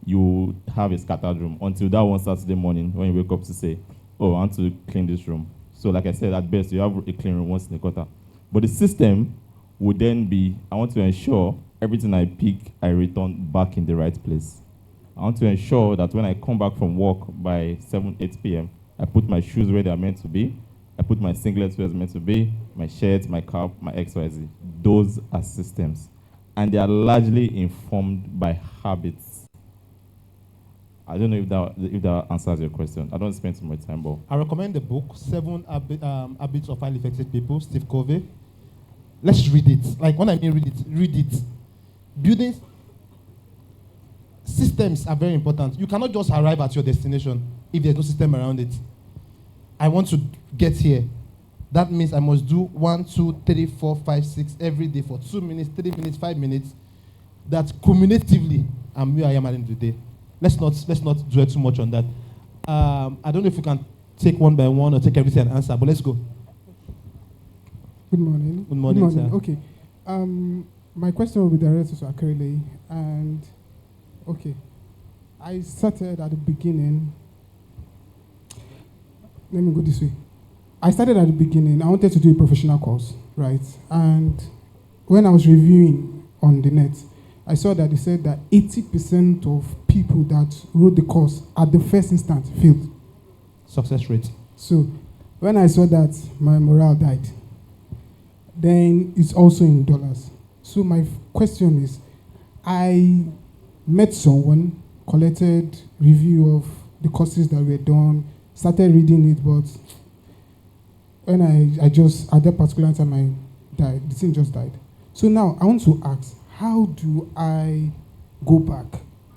you have a scattered room until that one Saturday morning when you wake up to say, oh, I want to clean this room. So like I said, at best, you have a clean room once in a quarter. But the system would then be, I want to ensure everything I pick, I return back in the right place. I want to ensure that when I come back from work by 7, 8 p.m., I put my shoes where they are meant to be. I put my singlets where it's meant to be, my shirt, my cap, my XYZ. Those are systems. And they are largely informed by habits. I don't know if that answers your question. I don't spend too much time, but I recommend the book, 7 Habits of Highly Effective People, Steve Covey. Let's read it. Like, when I mean read it. Building systems are very important. You cannot just arrive at your destination if there's no system around it. I want to get here. That means I must do 1, 2, 3, 4, 5, 6 every day for 2 minutes, 3 minutes, 5 minutes. That cumulatively, I'm where I am at the end of the day. Let's not dwell too much on that. I don't know if you can take one by one or take everything and answer, but let's go. Good morning. Good morning, sir. Okay. My question will be directed to Akerele. And, okay, I started at the beginning. Let me go this way. I started at the beginning. I wanted to do a professional course, right? And when I was reviewing on the net, I saw that they said that 80% of people that wrote the course at the first instance failed. Success rate. So when I saw that, my morale died. Then it's also in dollars. So my question is, I met someone, collected review of the courses that were done, started reading it, but when I just, at that particular time, I died. The thing just died. So now I want to ask, how do I go back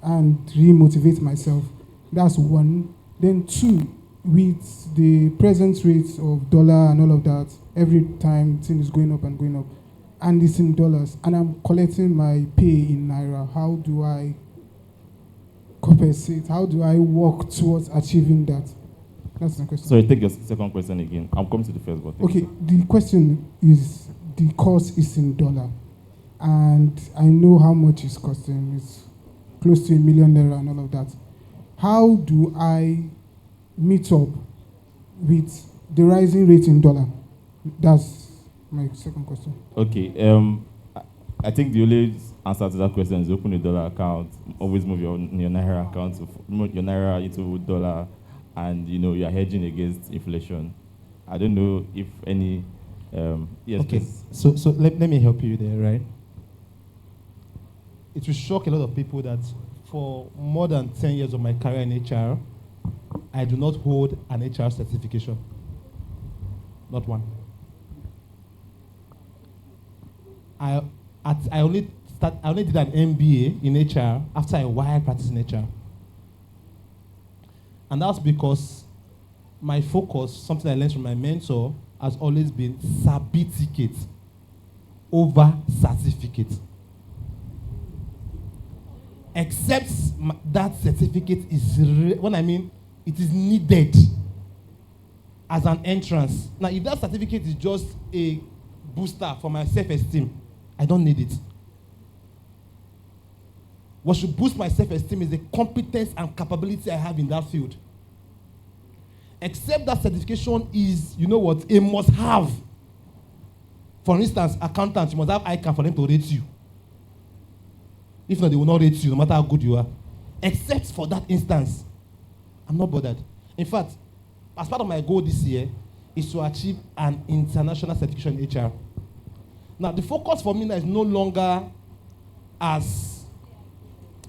and re-motivate myself? That's one. Then two, with the present rates of dollar and all of that, every time thing is going up, and it's in dollars, and I'm collecting my pay in naira, how do I compensate? How do I work towards achieving that? That's the question. Sorry, take your second question again. I'm coming to the first one. Okay, the question is, the cost is in dollar, and I know how much it's costing. It's close to $1 million and all of that. How do I meet up with the rising rate in dollar? That's my second question. Okay. I think the only answer to that question is open a dollar account. Always move your naira account, move your naira into dollar, and you're hedging against inflation. I don't know if any. Yes. Okay. Please. So let me help you there, right? It will shock a lot of people that for more than 10 years of my career in HR, I do not hold an HR certification. Not one. I only did an MBA in HR after a while practicing HR. And that's because my focus, something I learned from my mentor, has always been certificate over certificate. Except that certificate is, it is needed as an entrance. Now, if that certificate is just a booster for my self-esteem, I don't need it. What should boost my self-esteem is the competence and capability I have in that field. Except that certification is, a must-have. For instance, accountants, you must have ICANN for them to rate you. If not, they will not rate you, no matter how good you are. Except for that instance, I'm not bothered. In fact, as part of my goal this year is to achieve an international certification in HR. Now, the focus for me now is no longer as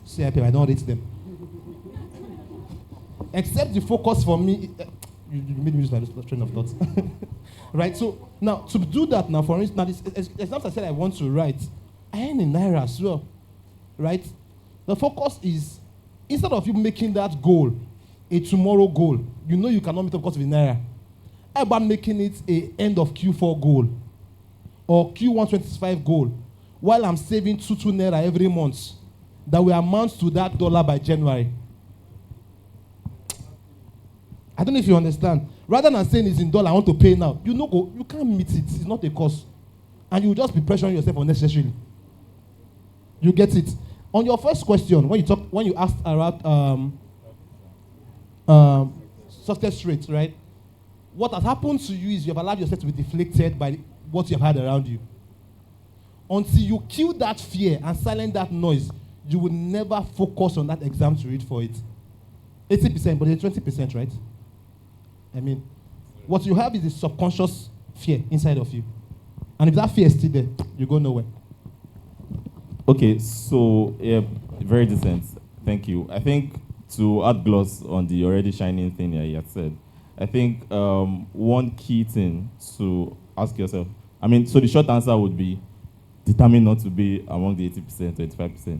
CIP, I don't rate them. Except the focus for me, you made me use my train of thought. Right, so now to do that now, for instance, as I said I want to write, I earn in Naira as well, right? The focus is, instead of you making that goal a tomorrow goal, you know you cannot meet up because of the Naira. How about making it a end of Q4 goal or Q1 25 goal, while I'm saving 2 Naira every month, that will amount to that dollar by January? I don't know if you understand. Rather than saying it's in dollar, I want to pay now. You can't meet it. It's not a cost. And you will just be pressuring yourself unnecessarily. You get it? On your first question, when you asked about success rate, right? What has happened to you is you have allowed yourself to be deflated by what you have had around you. Until you kill that fear and silence that noise, you will never focus on that exam to read for it. 80%, but it's 20%, right? I mean, what you have is a subconscious fear inside of you. And if that fear is still there, you go nowhere. Okay, so, yeah, very decent. Thank you. I think to add gloss on the already shining thing you had said, I think one key thing to ask yourself, so the short answer would be determine not to be among the 80%, 85%,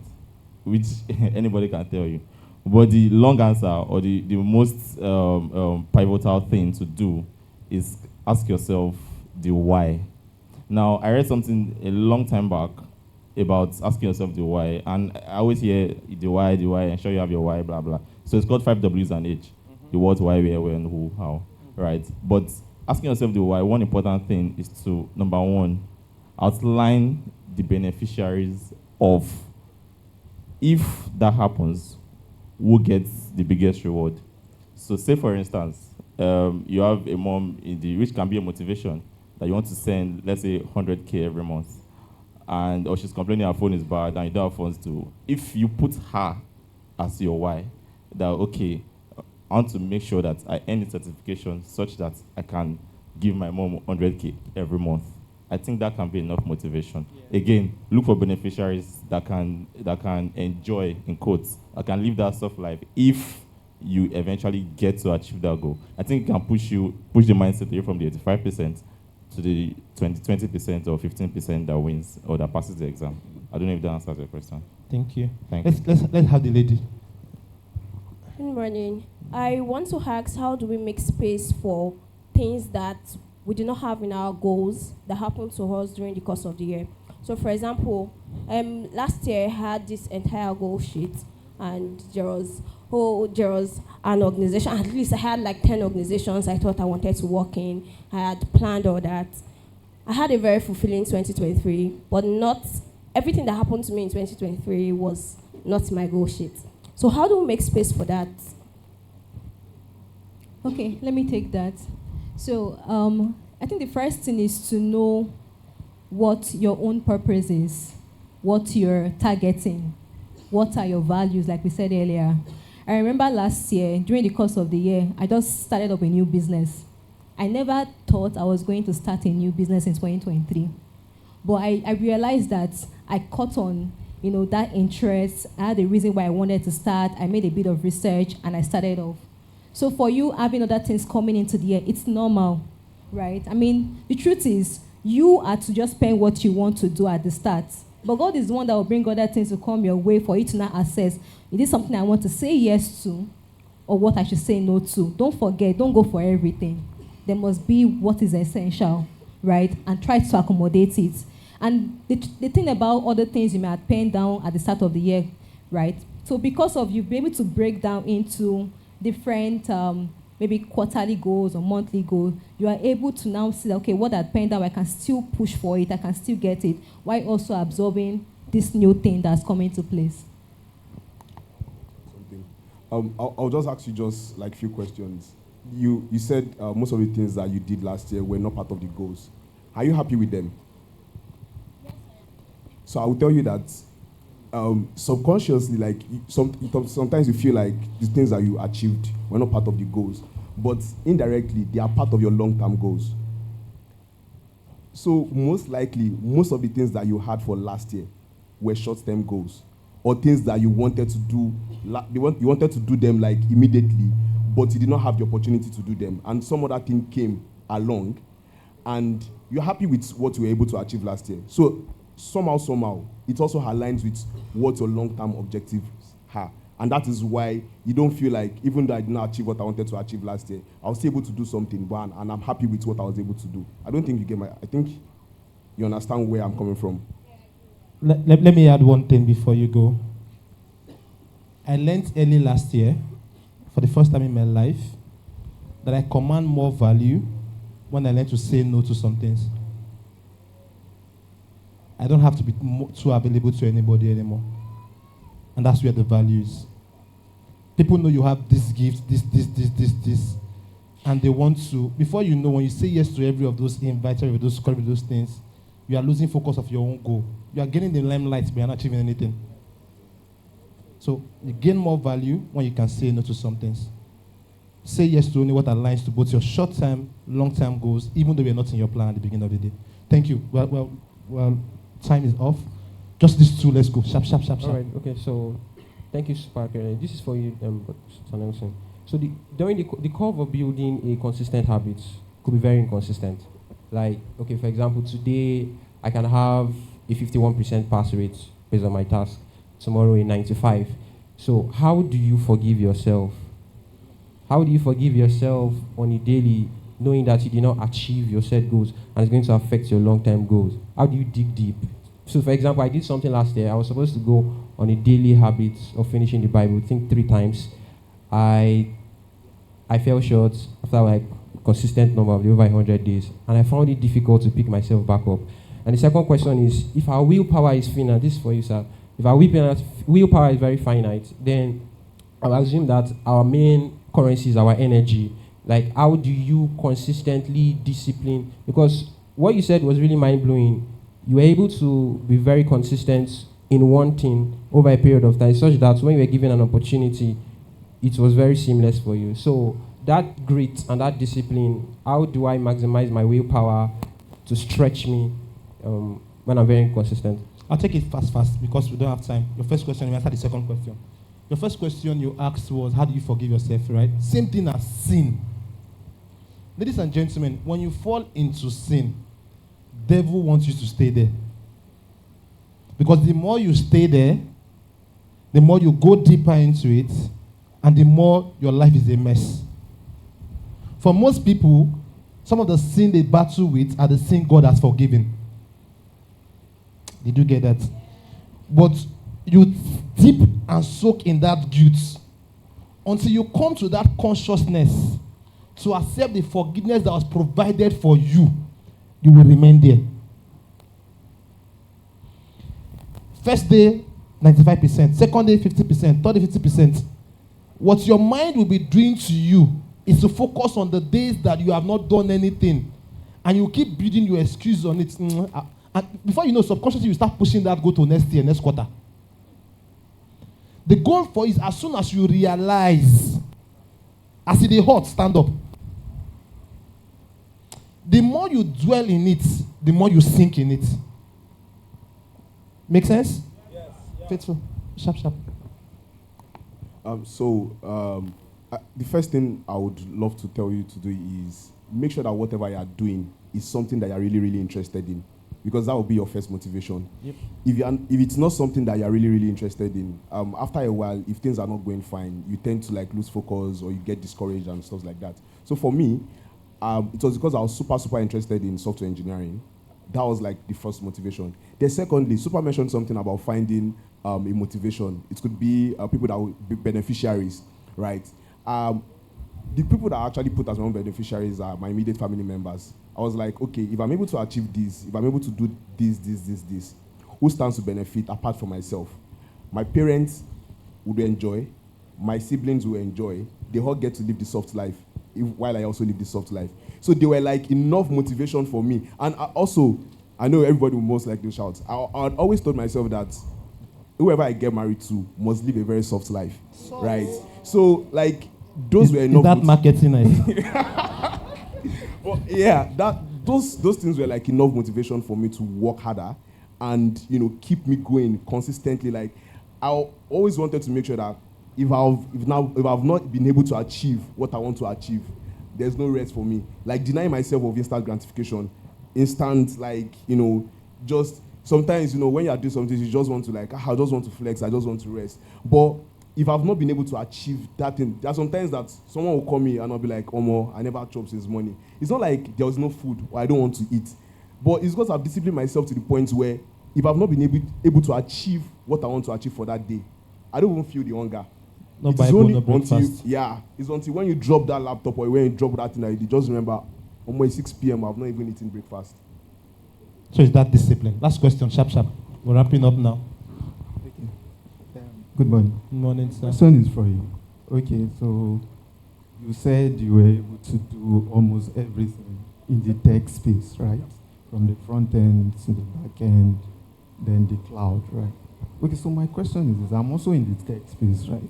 which anybody can tell you. But the long answer, or the most pivotal thing to do, is ask yourself the why. Now, I read something a long time back about asking yourself the why, and I always hear the why, ensure you have your why, blah, blah. So it's called 5 W's and H. The what, why, where, when, who, how, right? But asking yourself the why, one important thing is to, number one, outline the beneficiaries of, if that happens, who gets the biggest reward. So say, for instance, you have a mom, which can be a motivation, that you want to send, let's say, 100K every month, or she's complaining her phone is bad and you don't have funds to. If you put her as your why, that, okay, I want to make sure that I earn a certification such that I can give my mom 100K every month, I think that can be enough motivation. Yeah. Again, look for beneficiaries that can enjoy, in quotes, that can live that soft life if you eventually get to achieve that goal. I think it can push the mindset away from the 85% to the 20% or 15% that wins or that passes the exam. I don't know if that answers your question. Thank you. Thanks. Let's have the lady. Good morning. I want to ask, how do we make space for things that we do not have in our goals that happen to us during the course of the year? So, for example, last year I had this entire goal sheet, and there was an organization. At least I had like 10 organizations I thought I wanted to work in. I had planned all that. I had a very fulfilling 2023, but not everything that happened to me in 2023 was not my goal sheet. So how do we make space for that? Okay, let me take that. So I think the first thing is to know what your own purpose is, what you're targeting, what are your values, like we said earlier. I remember last year, during the course of the year, I just started up a new business. I never thought I was going to start a new business in 2023. But I realized that I caught on, that interest. I had a reason why I wanted to start. I made a bit of research, and I started off. So for you having other things coming into the year, it's normal, right? The truth is, you are to just spend what you want to do at the start. But God is the one that will bring other things to come your way for you to now assess, is this something I want to say yes to, or what I should say no to? Don't forget, don't go for everything. There must be what is essential, right? And try to accommodate it. And the thing about other things you may have penned down at the start of the year, right? So because of you be able to break down into different maybe quarterly goals or monthly goals, you are able to now see, okay, what I penned down, I can still push for it, I can still get it, while also absorbing this new thing that's coming to place. I'll just ask you just like a few questions. You said most of the things that you did last year were not part of the goals. Are you happy with them? So I will tell you that subconsciously, like sometimes you feel like the things that you achieved were not part of the goals, but indirectly they are part of your long-term goals. So most likely, most of the things that you had for last year were short-term goals, or things that you wanted to do. You wanted to do them like immediately, but you did not have the opportunity to do them, and some other thing came along, and you're happy with what you were able to achieve last year. So somehow, it also aligns with what your long-term objectives are. And that is why you don't feel like, even though I did not achieve what I wanted to achieve last year, I was able to do something, and I'm happy with what I was able to do. I don't think you get I think you understand where I'm coming from. Let me add one thing before you go. I learned early last year, for the first time in my life, that I command more value when I learn to say no to some things. I don't have to be too available to anybody anymore. And that's where the value is. People know you have this gift, this, and they want to, before you know, when you say yes to every of those invites, every of those calls, those things, you are losing focus of your own goal. You are getting the limelight, but you are not achieving anything. So you gain more value when you can say no to some things. Say yes to only what aligns to both your short-term, long-term goals, even though we are not in your plan at the beginning of the day. Thank you. Well, time is off. Just these two, let's go. Sharp. All right, okay, so thank you, Sparker. This is for you, Nelson. So during the core of building a consistent habit could be very inconsistent. Like, okay, for example, today I can have a 51% pass rate based on my task. Tomorrow a 95. So how do you forgive yourself? How do you forgive yourself on a daily, knowing that you did not achieve your set goals and it's going to affect your long-term goals? How do you dig deep? So, for example, I did something last year. I was supposed to go on a daily habit of finishing the Bible, I think 3 times. I fell short after like consistent number of over 100 days, and I found it difficult to pick myself back up. And the second question is, if our willpower is finite, this is for you, sir. If our willpower is very finite, then I'll assume that our main currency is our energy. Like, how do you consistently discipline? Because what you said was really mind-blowing. You were able to be very consistent in one thing over a period of time, such that when you were given an opportunity, it was very seamless for you. So that grit and that discipline, how do I maximize my willpower to stretch me when I'm very consistent? I'll take it fast because we don't have time. Your first question, we answered the second question. Your first question you asked was, how do you forgive yourself, right? Same thing as sin. Ladies and gentlemen, when you fall into sin, devil wants you to stay there. Because the more you stay there, the more you go deeper into it, and the more your life is a mess. For most people, some of the sin they battle with are the sin God has forgiven. Did you get that? But you dip and soak in that guilt until you come to that consciousness to accept the forgiveness that was provided for you. You will remain there. First day, 95%. Second day, 50%. Third day, 50%. What your mind will be doing to you is to focus on the days that you have not done anything. And you keep building your excuse on it. And before you know, subconsciously, you start pushing that goal to next year, next quarter. The goal for is as soon as you realize, as it is hot, stand up. The more you dwell in it, the more you sink in it. Make sense? Yes. Faithful. Sharp. The first thing I would love to tell you to do is make sure that whatever you are doing is something that you're really, really interested in. Because that will be your first motivation. Yep. If it's not something that you're really, really interested in, after a while, if things are not going fine, you tend to like lose focus or you get discouraged and stuff like that. So for me, it was because I was super interested in software engineering. That was like the first motivation. Then secondly, Super mentioned something about finding a motivation. It could be people that would be beneficiaries, right? The people that I actually put as my own beneficiaries are my immediate family members. I was like, okay, if I'm able to achieve this, if I'm able to do this, who stands to benefit apart from myself? My parents would enjoy, my siblings will enjoy, they all get to live the soft life, while I also live the soft life. So they were like enough motivation for me. And I know everybody will most likely shout. I always told myself that whoever I get married to must live a very soft life, right? So like those were enough. That marketing, well, yeah, those things were like enough motivation for me to work harder and keep me going consistently. Like I always wanted to make sure that if I've not been able to achieve what I want to achieve, there's no rest for me. Like denying myself of instant gratification, just sometimes when you are doing something, you just want to I just want to flex, I just want to rest. But if I've not been able to achieve that thing, there are sometimes that someone will call me and I'll be like, Omo, I never chopped since morning. It's not like there was no food or I don't want to eat. But it's because I've disciplined myself to the point where if I've not been able to achieve what I want to achieve for that day, I don't even feel the hunger. No Bible, no breakfast. It's until when you drop that laptop or when you drop that thing, you just remember, almost 6 p.m. I've not even eaten breakfast. So is that discipline? Last question, sharp. We're wrapping up now. Good morning. Good morning, sir. Question is for you. Okay, so you said you were able to do almost everything in the tech space, right? From the front end to the back end, then the cloud, right? Okay, so my question is I'm also in the tech space, right?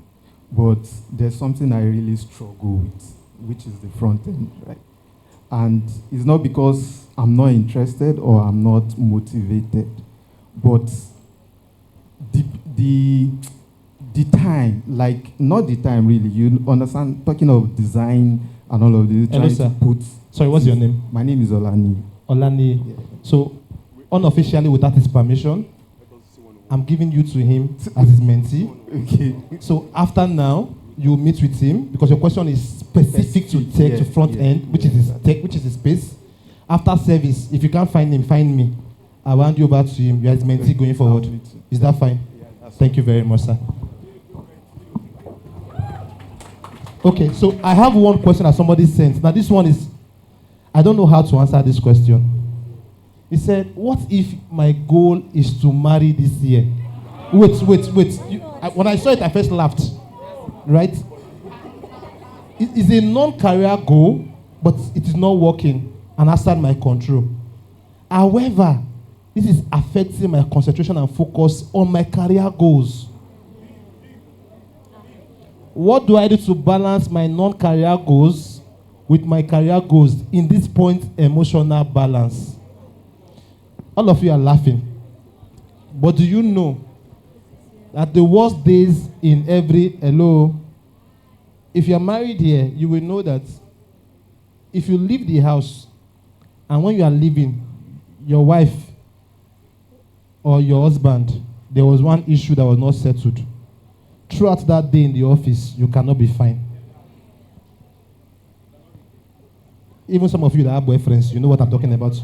But there's something I really struggle with, which is the front end, right? And it's not because I'm not interested or I'm not motivated, but the time, like not the time really, you understand, talking of design and all of this. Hello, sir. Sorry, what's your name? My name is Olani. Olani. Yeah. So, unofficially, without his permission, I'm giving you to him as his mentee. Okay. So, after now, you meet with him because your question is specific to tech, to front end, which is his tech, which is his space. After service, if you can't find him, find me. I will hand you over to him. You are his mentee going forward. Is that fine? Yeah, thank you very much, sir. Okay, so I have one question that somebody sent. Now, this one is, I don't know how to answer this question. He said, what if my goal is to marry this year? Wait. When I saw it, I first laughed. Right? It's a non-career goal, but it is not working and outside my control. However, this is affecting my concentration and focus on my career goals. What do I do to balance my non-career goals with my career goals in this point, emotional balance? All of you are laughing. But do you know that the worst days in if you're married here, you will know that if you leave the house and when you are leaving, your wife or your husband, there was one issue that was not settled. Throughout that day in the office, you cannot be fine. Even some of you that have boyfriends, you know what I'm talking about.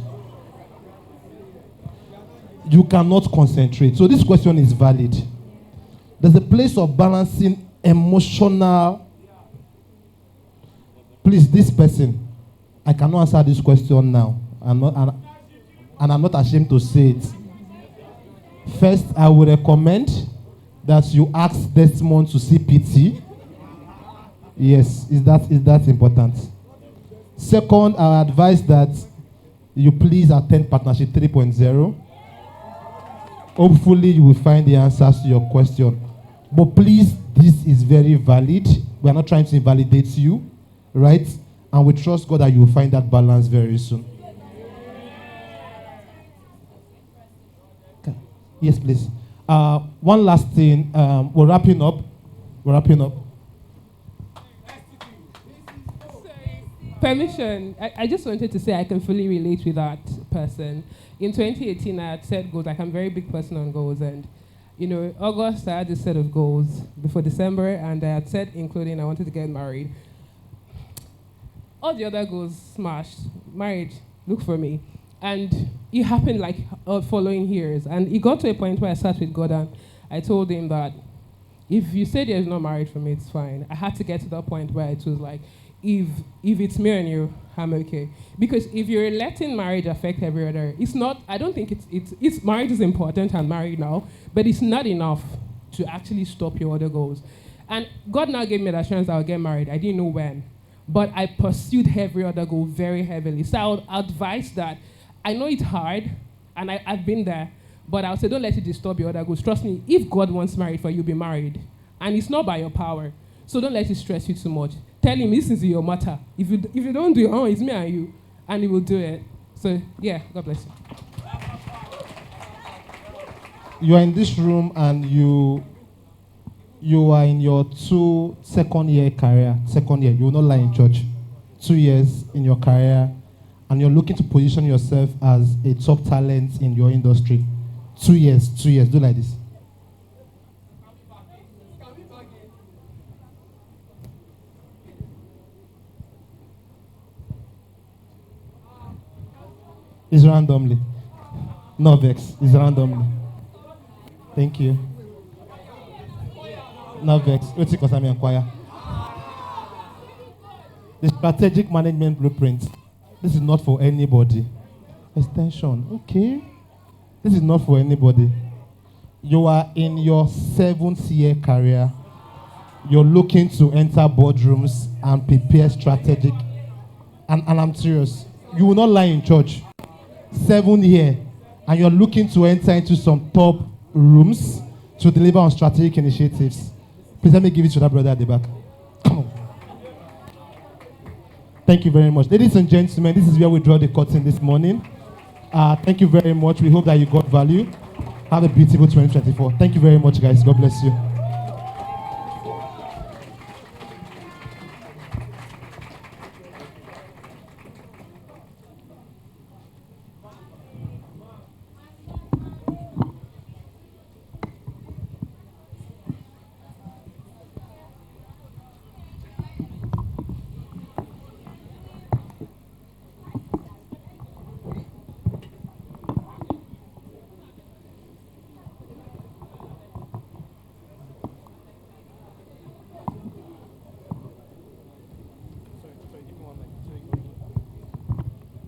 You cannot concentrate. So this question is valid. There's a place of balancing emotional. Please, this person, I cannot answer this question now. I'm not ashamed to say it. First, I would recommend that you ask Desmond to see PT. Yes, is that important? Second, I advise that you please attend Partnership 3.0. Hopefully, you will find the answers to your question. But please, this is very valid. We are not trying to invalidate you, right? And we trust God that you will find that balance very soon. Okay. Yes, please. One last thing. We're wrapping up. Permission. I just wanted to say I can fully relate with that person. In 2018, I had set goals. I'm a very big person on goals. And, August, I had a set of goals before December. And I had set, including I wanted to get married. All the other goals smashed. Marriage, look for me. And it happened following years. And it got to a point where I sat with God and I told him that if you say there's no marriage for me, it's fine. I had to get to that point where it was like, if it's me and you, I'm okay. Because if you're letting marriage affect every other, it's not, I don't think it's marriage is important and married now, but it's not enough to actually stop your other goals. And God now gave me the assurance that I'll get married. I didn't know when. But I pursued every other goal very heavily. So I would advise that I know it's hard, and I've been there, But I'll say, don't let it disturb your other goals. Trust me, if God wants married for you, you'll be married. And it's not by your power. So don't let it stress you too much. Tell him, this is your matter. If you don't do it, it's me and you. And he will do it. So, yeah, God bless you. You are in this room and you are in your second year career. Second year, you will not lie in church. 2 years in your career, and you're looking to position yourself as a top talent in your industry. 2 years, do like this. It's randomly. No vex, it's randomly. Thank you. No vex. Let's see, because I'm inquire. The strategic management blueprint. This is not for anybody. Extension. Okay. This is not for anybody. You are in your 7th year career. You're looking to enter boardrooms and prepare strategic. And I'm serious. You will not lie in church. 7 year. And you're looking to enter into some top rooms to deliver on strategic initiatives. Please let me give it to that brother at the back. Come on. Thank you very much. Ladies and gentlemen, this is where we draw the curtain this morning. Thank you very much. We hope that you got value. Have a beautiful 2024. Thank you very much, guys. God bless you.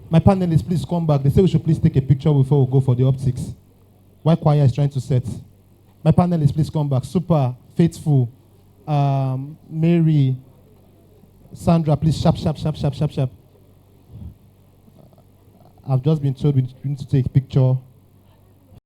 My panelists, please come back. They say we should please take a picture before we go for the optics. While choir is trying to set. My panelists, please come back. Super, Faithful, Mary, Sandra, please sharp. I've just been told we need to take a picture